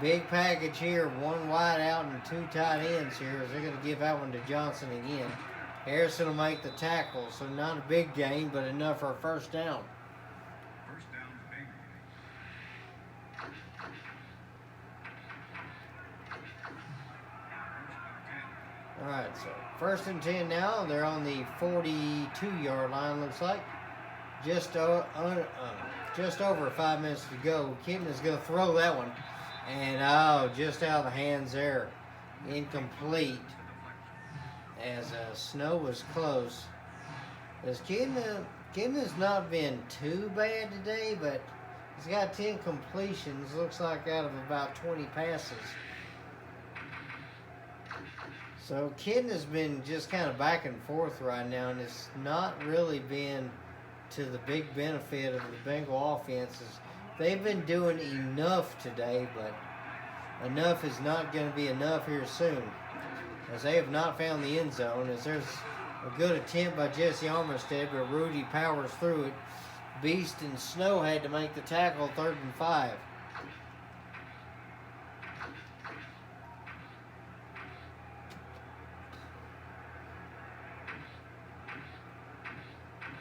Big package here, 1 wide out and 2 tight ends here, as they're going to give that one to Johnson again. Harrison will make the tackle, so not a big gain, but enough for a first down. All right, so 1st and 10 now. They're on the 42-yard line, looks like. Just over 5 minutes to go. Kitna's going to throw that one. And, just out of the hands there. Incomplete. As Snow was close. As Kitna's not been too bad today, but he's got 10 completions. Looks like out of about 20 passes. So Kitna's been just kind of back and forth right now, and it's not really been to the big benefit of the Bengal offenses. They've been doing enough today, but enough is not going to be enough here soon, as they have not found the end zone. As there's a good attempt by Jesse Armistead, but Rudy powers through it. Beast and Snow had to make the tackle. 3rd and 5.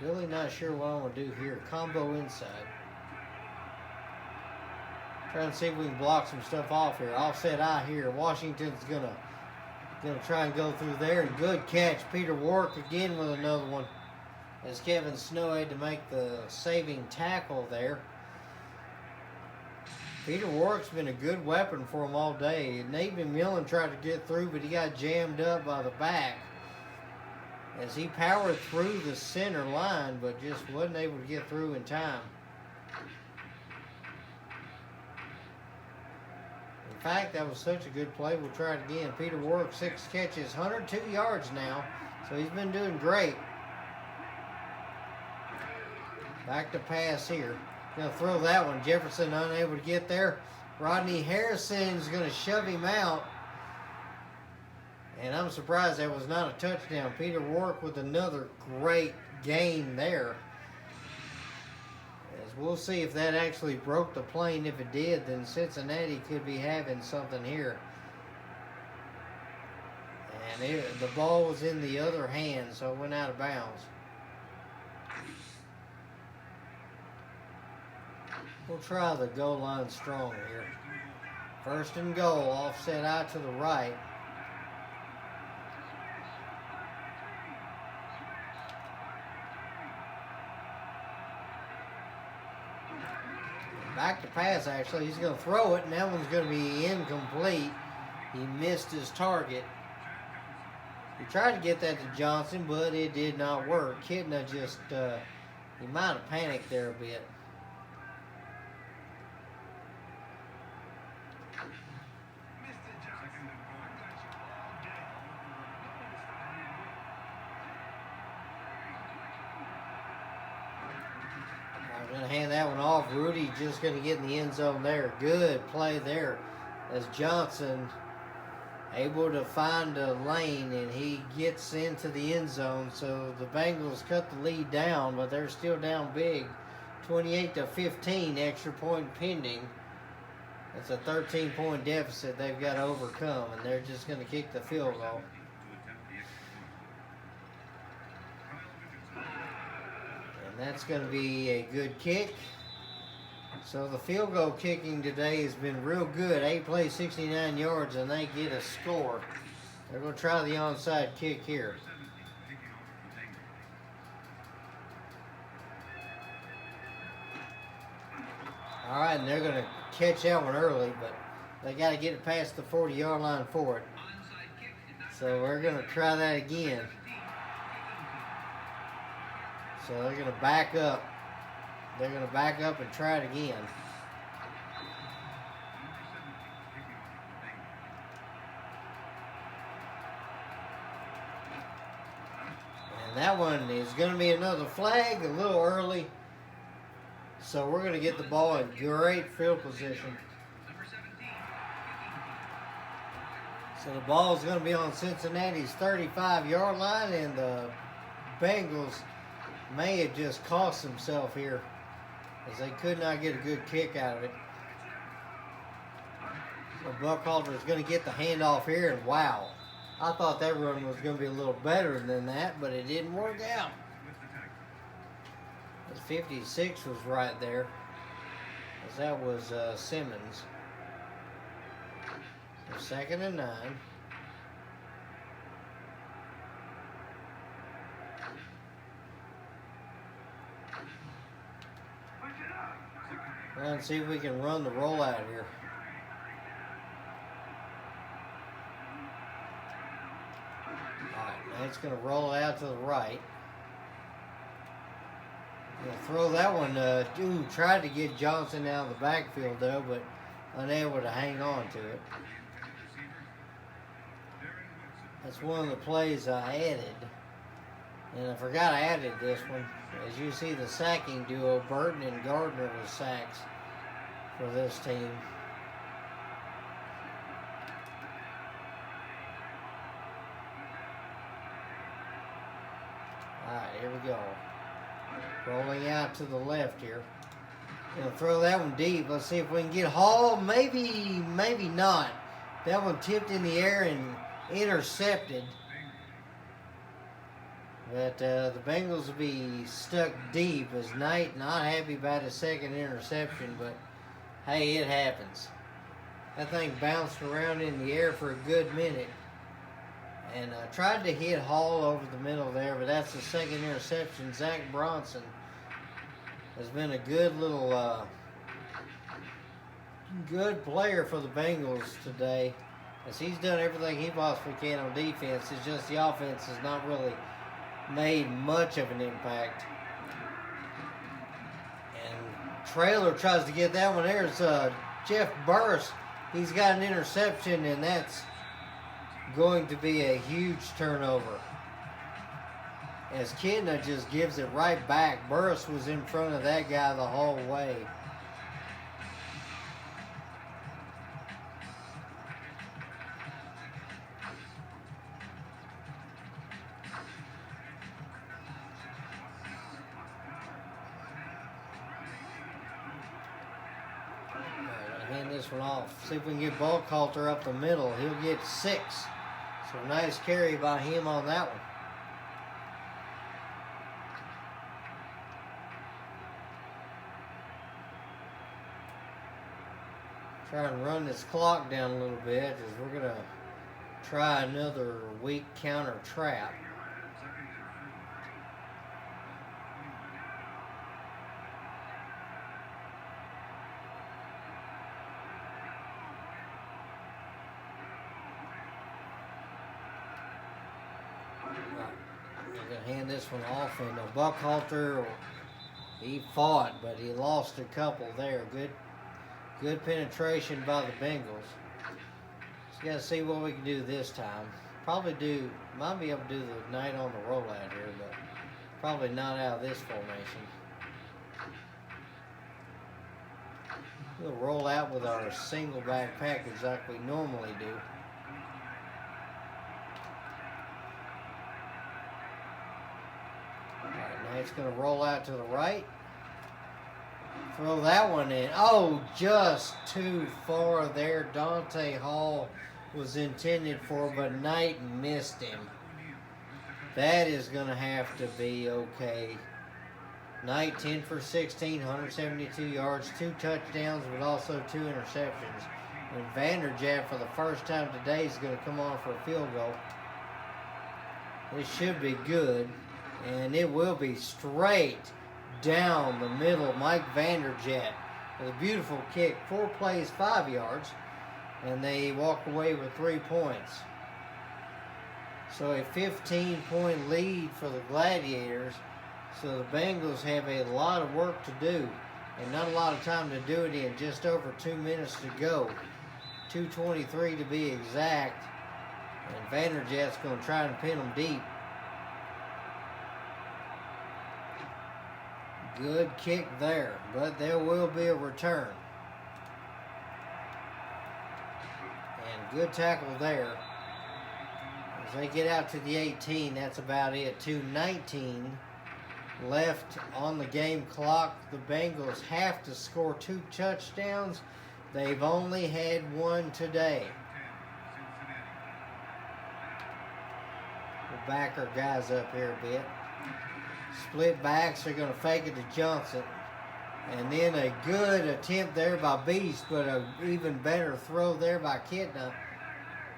Really not sure what I'm going to do here. Combo inside. Trying to see if we can block some stuff off here. Offset eye here. Washington's gonna try and go through there. And good catch. Peter Warwick again with another one. As Kevin Snow had to make the saving tackle there. Peter Warwick's been a good weapon for him all day. Nate McMillan tried to get through, but he got jammed up by the back. As he powered through the center line, but just wasn't able to get through in time. In fact, that was such a good play. We'll try it again. Peter Warwick, 6 catches, 102 yards now. So he's been doing great. Back to pass here. Going to throw that one. Jefferson unable to get there. Rodney Harrison's going to shove him out. And I'm surprised that was not a touchdown. Peter Warwick with another great gain there. As we'll see if that actually broke the plane. If it did, then Cincinnati could be having something here. And the ball was in the other hand, so it went out of bounds. We'll try the goal line strong here. First and goal, offset out to the right. Back to pass, actually. He's going to throw it, and that one's going to be incomplete. He missed his target. He tried to get that to Johnson, but it did not work. Kitna just, he might have panicked there a bit. I'm going to hand that one off. Rudy just going to get in the end zone there. Good play there as Johnson able to find a lane, and he gets into the end zone. So the Bengals cut the lead down, but they're still down big. 28-15, extra point pending. It's a 13-point deficit they've got to overcome, and they're just going to kick the field goal. And that's going to be a good kick. So the field goal kicking today has been real good. 8 plays, 69 yards, and they get a score. They're going to try the onside kick here. All right, and they're going to catch that one early, but they got to get it past the 40-yard line for it. So we're going to try that again. So they're going to back up. They're going to back up and try it again. And that one is going to be another flag, a little early. So we're going to get the ball in great field position. So the ball is going to be on Cincinnati's 35-yard line, and the Bengals may have just cost themselves here, as they could not get a good kick out of it. So Buckhalter is going to get the handoff here, and wow. I thought that run was going to be a little better than that, but it didn't work out. The 56 was right there, as that was Simmons. So 2nd and 9. Let's see if we can run the rollout here. Alright, now it's going to roll out to the right. Going to throw that one. Tried to get Johnson out of the backfield, though, but unable to hang on to it. That's one of the plays I added. And I forgot I added this one. As you see, the sacking duo, Burton and Gardner, was sacks for this team. Alright, here we go. Rolling out to the left here. Gonna throw that one deep. Let's see if we can get Hall. Maybe not. That one tipped in the air and intercepted. But the Bengals will be stuck deep, as Knight not happy about his second interception, but hey, it happens. That thing bounced around in the air for a good minute. And tried to hit Hall over the middle there, but that's the second interception. Zach Bronson has been a good little, good player for the Bengals today, as he's done everything he possibly can on defense. It's just the offense has not really made much of an impact. And Traylor tries to get that one. There's Jeff Burris. He's got an interception, and that's going to be a huge turnover, as Kitna just gives it right back. Burris was in front of that guy the whole way. hand this one off. See if we can get Buckhalter up the middle. He'll get 6. So nice carry by him on that one. Try and run this clock down a little bit as we're going to try another weak counter trap. We're going to hand this one off, and Buckhalter, he fought, but he lost a couple there. Good penetration by the Bengals. Just got to see what we can do this time. Might be able to do the night on the rollout here, but probably not out of this formation. We'll roll out with our single back package like we normally do. All right, now it's going to roll out to the right. Throw that one in. Oh, just too far there. Dante Hall was intended for, but Knight missed him. That is going to have to be okay. Knight 10 for 16, 172 yards, 2 touchdowns, but also 2 interceptions. And Vanderjagt, for the first time today, is going to come on for a field goal. It should be good, and it will be straight down the middle. Mike Vanderjagt with a beautiful kick. 4 plays, 5 yards, and they walk away with 3 points. So a 15-point lead for the Gladiators. So the Bengals have a lot of work to do, and not a lot of time to do it in. Just over 2 minutes to go. 2:23 to be exact. And Vanderjagt's going to try and pin them deep. Good kick there, but there will be a return. And good tackle there. As they get out to the 18, that's about it. 2:19 left on the game clock. The Bengals have to score 2 touchdowns. They've only had 1 today. We'll back our guys up here a bit. Split backs are going to fake it to Johnson. And then a good attempt there by Beast, but an even better throw there by Kitna,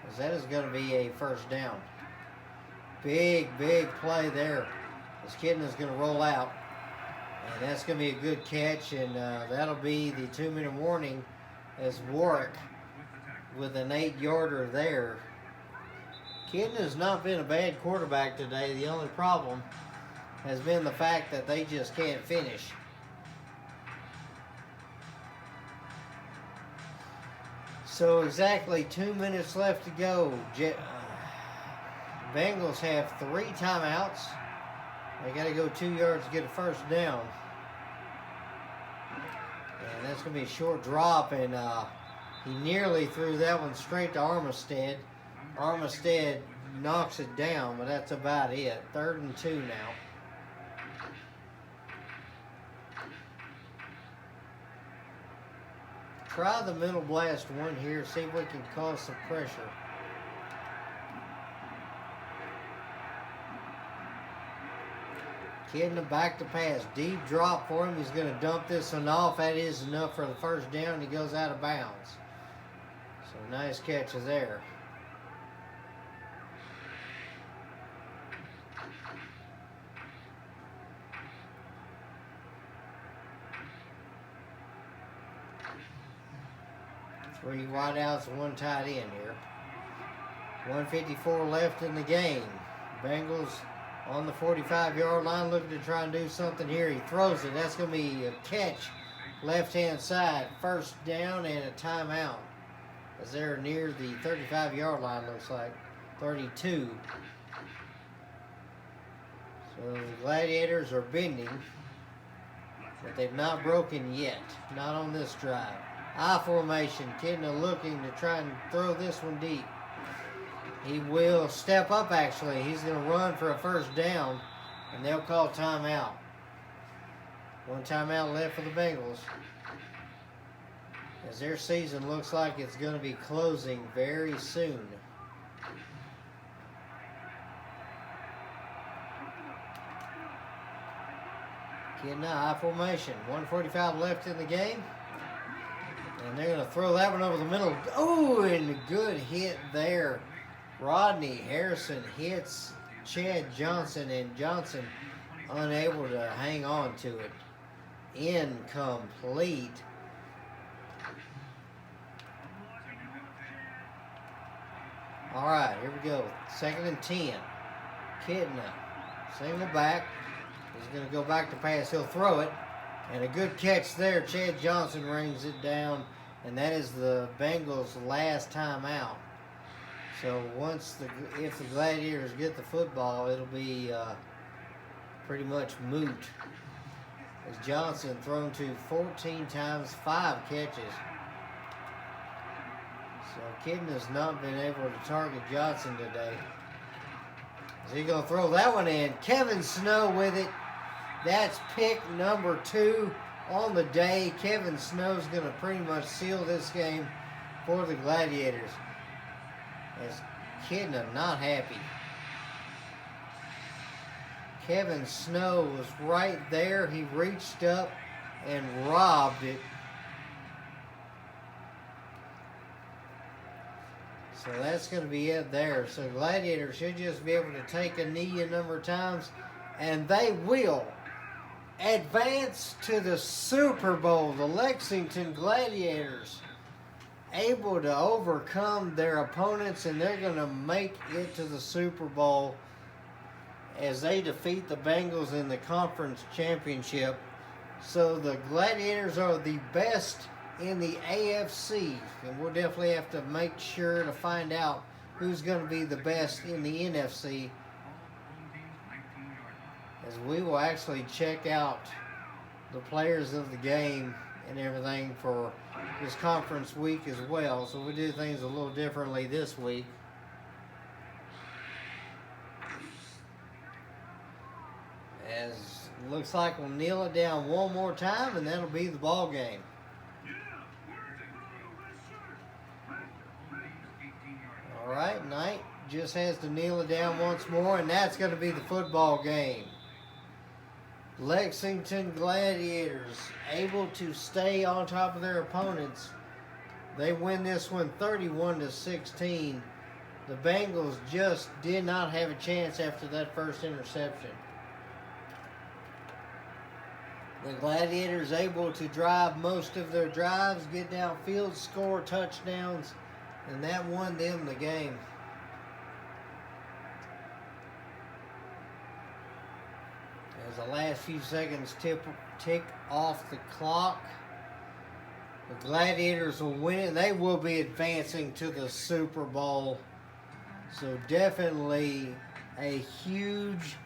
as that is going to be a first down. Big play there as Kitna's going to roll out. And that's going to be a good catch, and that'll be the 2-minute warning as Warwick with an 8-yarder there. Kitna has not been a bad quarterback today. The only problem has been the fact that they just can't finish. So exactly 2 minutes left to go. Bengals have 3 timeouts. They got to go 2 yards to get a first down. And that's going to be a short drop, and he nearly threw that one straight to Armistead. Armistead knocks it down, but that's about it. 3rd and 2 now. Try the middle blast one here, see if we can cause some pressure. Kitna back to pass. Deep drop for him. He's going to dump this one off. That is enough for the first down. He goes out of bounds. So nice catch there. Three wideouts and 1 tight end here. 1:54 left in the game. Bengals on the 45-yard line looking to try and do something here. He throws it. That's going to be a catch left-hand side. First down and a timeout. As they're near the 35-yard line, looks like. 32. So the Gladiators are bending, but they've not broken yet. Not on this drive. I formation. Kitna looking to try and throw this one deep. He will step up, actually. He's going to run for a first down, and they'll call timeout. 1 timeout left for the Bengals. as their season looks like it's going to be closing very soon. Kitna, high formation. 1:45 left in the game. And they're going to throw that one over the middle. Oh, and a good hit there. Rodney Harrison hits Chad Johnson, and Johnson unable to hang on to it. Incomplete. All right, here we go. 2nd and 10. Kitna, single back. He's going to go back to pass. He'll throw it. And a good catch there. Chad Johnson rings it down. And that is the Bengals' last time out. So if the Gladiators get the football, it'll be pretty much moot. As Johnson thrown to 14 times, 5 catches. So Kitna's not been able to target Johnson today. Is he going to throw that one in? Kevin Snow with it. That's pick number 2 on the day. Kevin Snow's going to pretty much seal this game for the Gladiators. As Kitna not happy. Kevin Snow was right there. He reached up and robbed it. So that's going to be it there. So Gladiators should just be able to take a knee a number of times, and they will advance to the Super Bowl. The Lexington Gladiators able to overcome their opponents, and they're going to make it to the Super Bowl as they defeat the Bengals in the conference championship. So the Gladiators are the best in the AFC, and we'll definitely have to make sure to find out who's going to be the best in the NFC, as we will actually check out the players of the game and everything for this conference week as well. So we do things a little differently this week. As looks like we'll kneel it down one more time, and that'll be the ball game. All right, Knight just has to kneel it down once more, and that's going to be the football game. Lexington Gladiators able to stay on top of their opponents. They win this one 31-16. The Bengals just did not have a chance after that first interception. The Gladiators able to drive most of their drives, get downfield, score touchdowns, and that won them the game. As the last few seconds tick off the clock, the Gladiators will win it. They will be advancing to the Super Bowl. So definitely a huge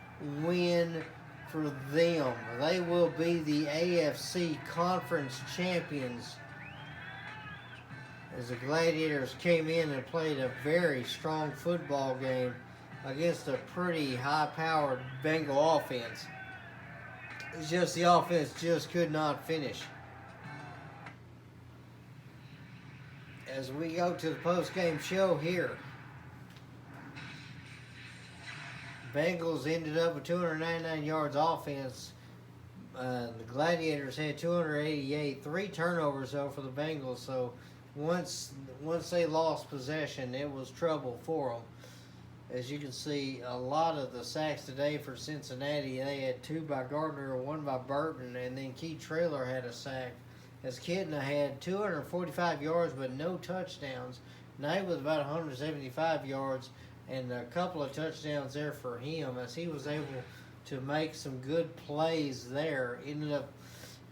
win for them. They will be the AFC Conference champions, as the Gladiators came in and played a very strong football game against a pretty high-powered Bengal offense. It's just the offense just could not finish. As we go to the post-game show here, Bengals ended up with 299 yards offense. The Gladiators had 288. 3 turnovers, though, for the Bengals. So once they lost possession, it was trouble for them. As you can see, a lot of the sacks today for Cincinnati, they had 2 by Gardner, 1 by Burton, and then Keith Traylor had a sack. As Kitna had 245 yards but no touchdowns. Knight with about 175 yards and a couple of touchdowns there for him, as he was able to make some good plays there. Ended up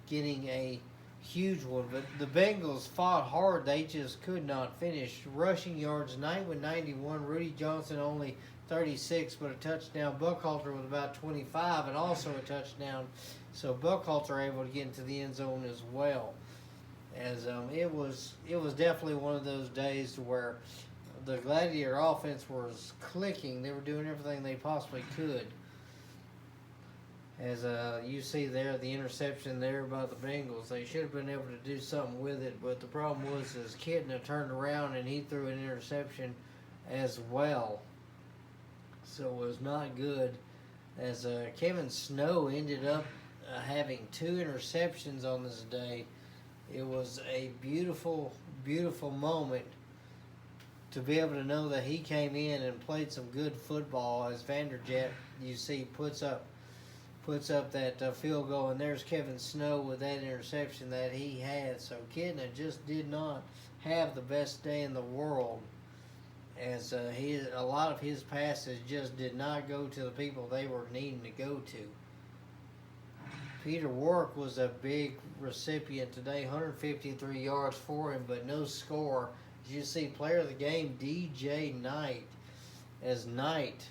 getting a huge one. But the Bengals fought hard. They just could not finish. Rushing yards, Knight with 91. Rudy Johnson only 36, but a touchdown. Buckhalter with about 25 and also a touchdown. So Buckhalter able to get into the end zone as well. As it was definitely one of those days where the Gladiator offense was clicking. They were doing everything they possibly could. As you see there, the interception there by the Bengals. They should have been able to do something with it, but the problem was is Kitna turned around and he threw an interception as well. So it was not good. As Kevin Snow ended up having 2 interceptions on this day. It was a beautiful, beautiful moment to be able to know that he came in and played some good football. As Vanderjet, you see, puts up that field goal, and there's Kevin Snow with that interception that he had. So Kitna just did not have the best day in the world, as a lot of his passes just did not go to the people they were needing to go to. Peter Warrick was a big recipient today, 153 yards for him, but no score. As you see, player of the game, DJ Knight, as Knight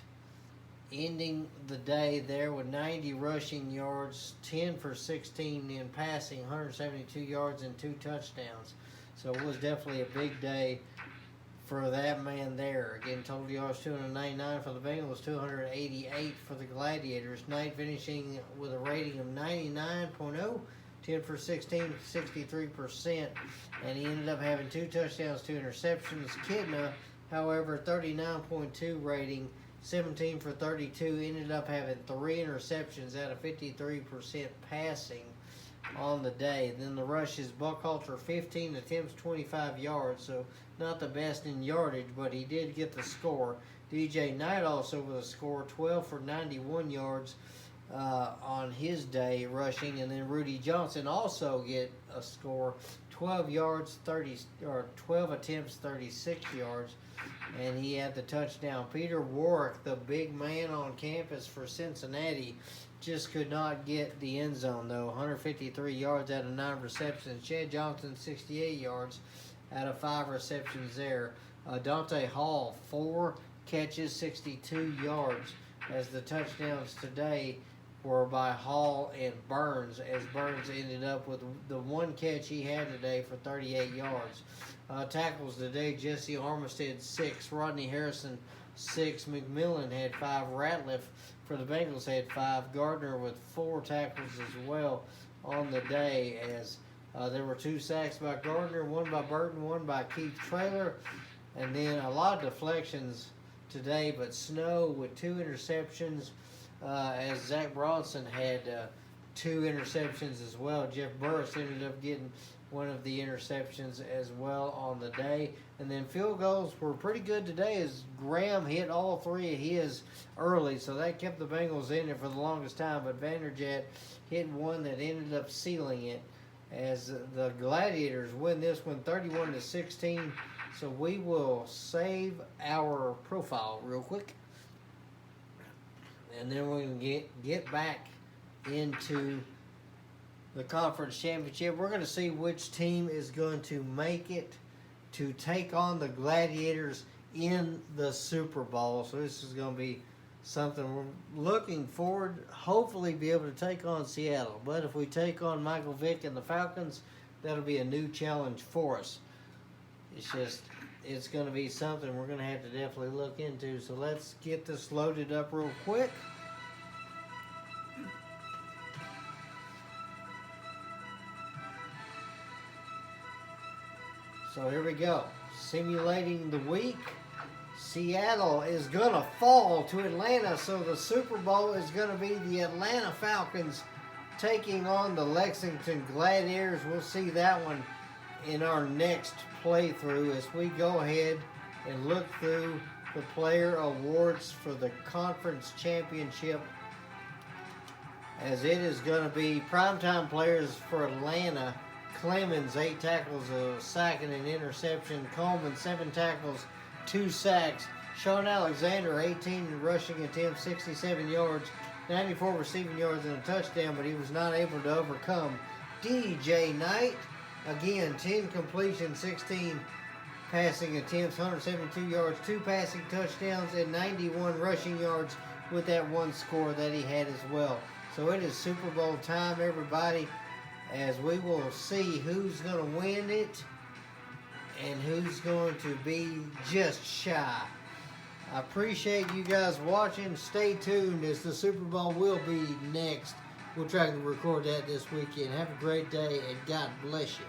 ending the day there with 90 rushing yards, 10 for 16 in passing, 172 yards and 2 touchdowns. So it was definitely a big day for that man there. Again, total yards 299 for the Bengals, 288 for the Gladiators. Knight finishing with a rating of 99.0, 10 for 16, 63%, and he ended up having 2 touchdowns, 2 interceptions. Kitna, however, 39.2 rating, 17 for 32, ended up having 3 interceptions out of 53% passing on the day. Then the rushes, Buckhalter 15 attempts, 25 yards, so not the best in yardage, but he did get the score. DJ Knight also with a score, 12 for 91 yards on his day rushing, and then Rudy Johnson also get a score, 12 attempts, 36 yards, and he had the touchdown. Peter Warrick, the big man on campus for Cincinnati, just could not get the end zone though. 153 yards out of 9 receptions. Chad Johnson 68 yards out of 5 receptions there. Dante Hall 4 catches, 62 yards, as the touchdowns today were by Hall and Burns, as Burns ended up with the 1 catch he had today for 38 yards. Tackles today, Jesse Armistead 6, Rodney Harrison 6, McMillan had 5, Ratliff for the Bengals had 5, Gardner with 4 tackles as well on the day, as there were 2 sacks by Gardner, 1 by Burton, 1 by Keith Traylor, and then a lot of deflections today, but Snow with 2 interceptions, as Zach Bronson had 2 interceptions as well. Jeff Burris ended up getting 1 of the interceptions as well on the day. And then field goals were pretty good today, as Graham hit all 3 of his early, so that kept the Bengals in it for the longest time. But Vanderjet hit 1 that ended up sealing it, as the Gladiators win this one 31-16. So we will save our profile real quick, and then we're going to get back into the conference championship. We're going to see which team is going to make it to take on the Gladiators in the Super Bowl. So this is going to be something we're looking forward, hopefully be able to take on Seattle. But if we take on Michael Vick and the Falcons, that'll be a new challenge for us. It's going to be something we're going to have to definitely look into. So let's get this loaded up real quick. So here we go. Simulating the week. Seattle is going to fall to Atlanta, so the Super Bowl is going to be the Atlanta Falcons taking on the Lexington Gladiators. We'll see that one in our next playthrough as we go ahead and look through the player awards for the conference championship, as it is going to be primetime players for Atlanta. Clemens, 8 tackles, a sack and an interception. Coleman, 7 tackles, 2 sacks. Sean Alexander, 18 rushing attempts, 67 yards, 94 receiving yards and a touchdown, but he was not able to overcome. DJ Knight, again, 10 completions, 16 passing attempts, 172 yards, 2 passing touchdowns, and 91 rushing yards with that 1 score that he had as well. So it is Super Bowl time, everybody, as we will see who's going to win it and who's going to be just shy I appreciate you guys watching. Stay tuned as the Super Bowl will be next. We'll try to record that this weekend. Have a great day and God bless you.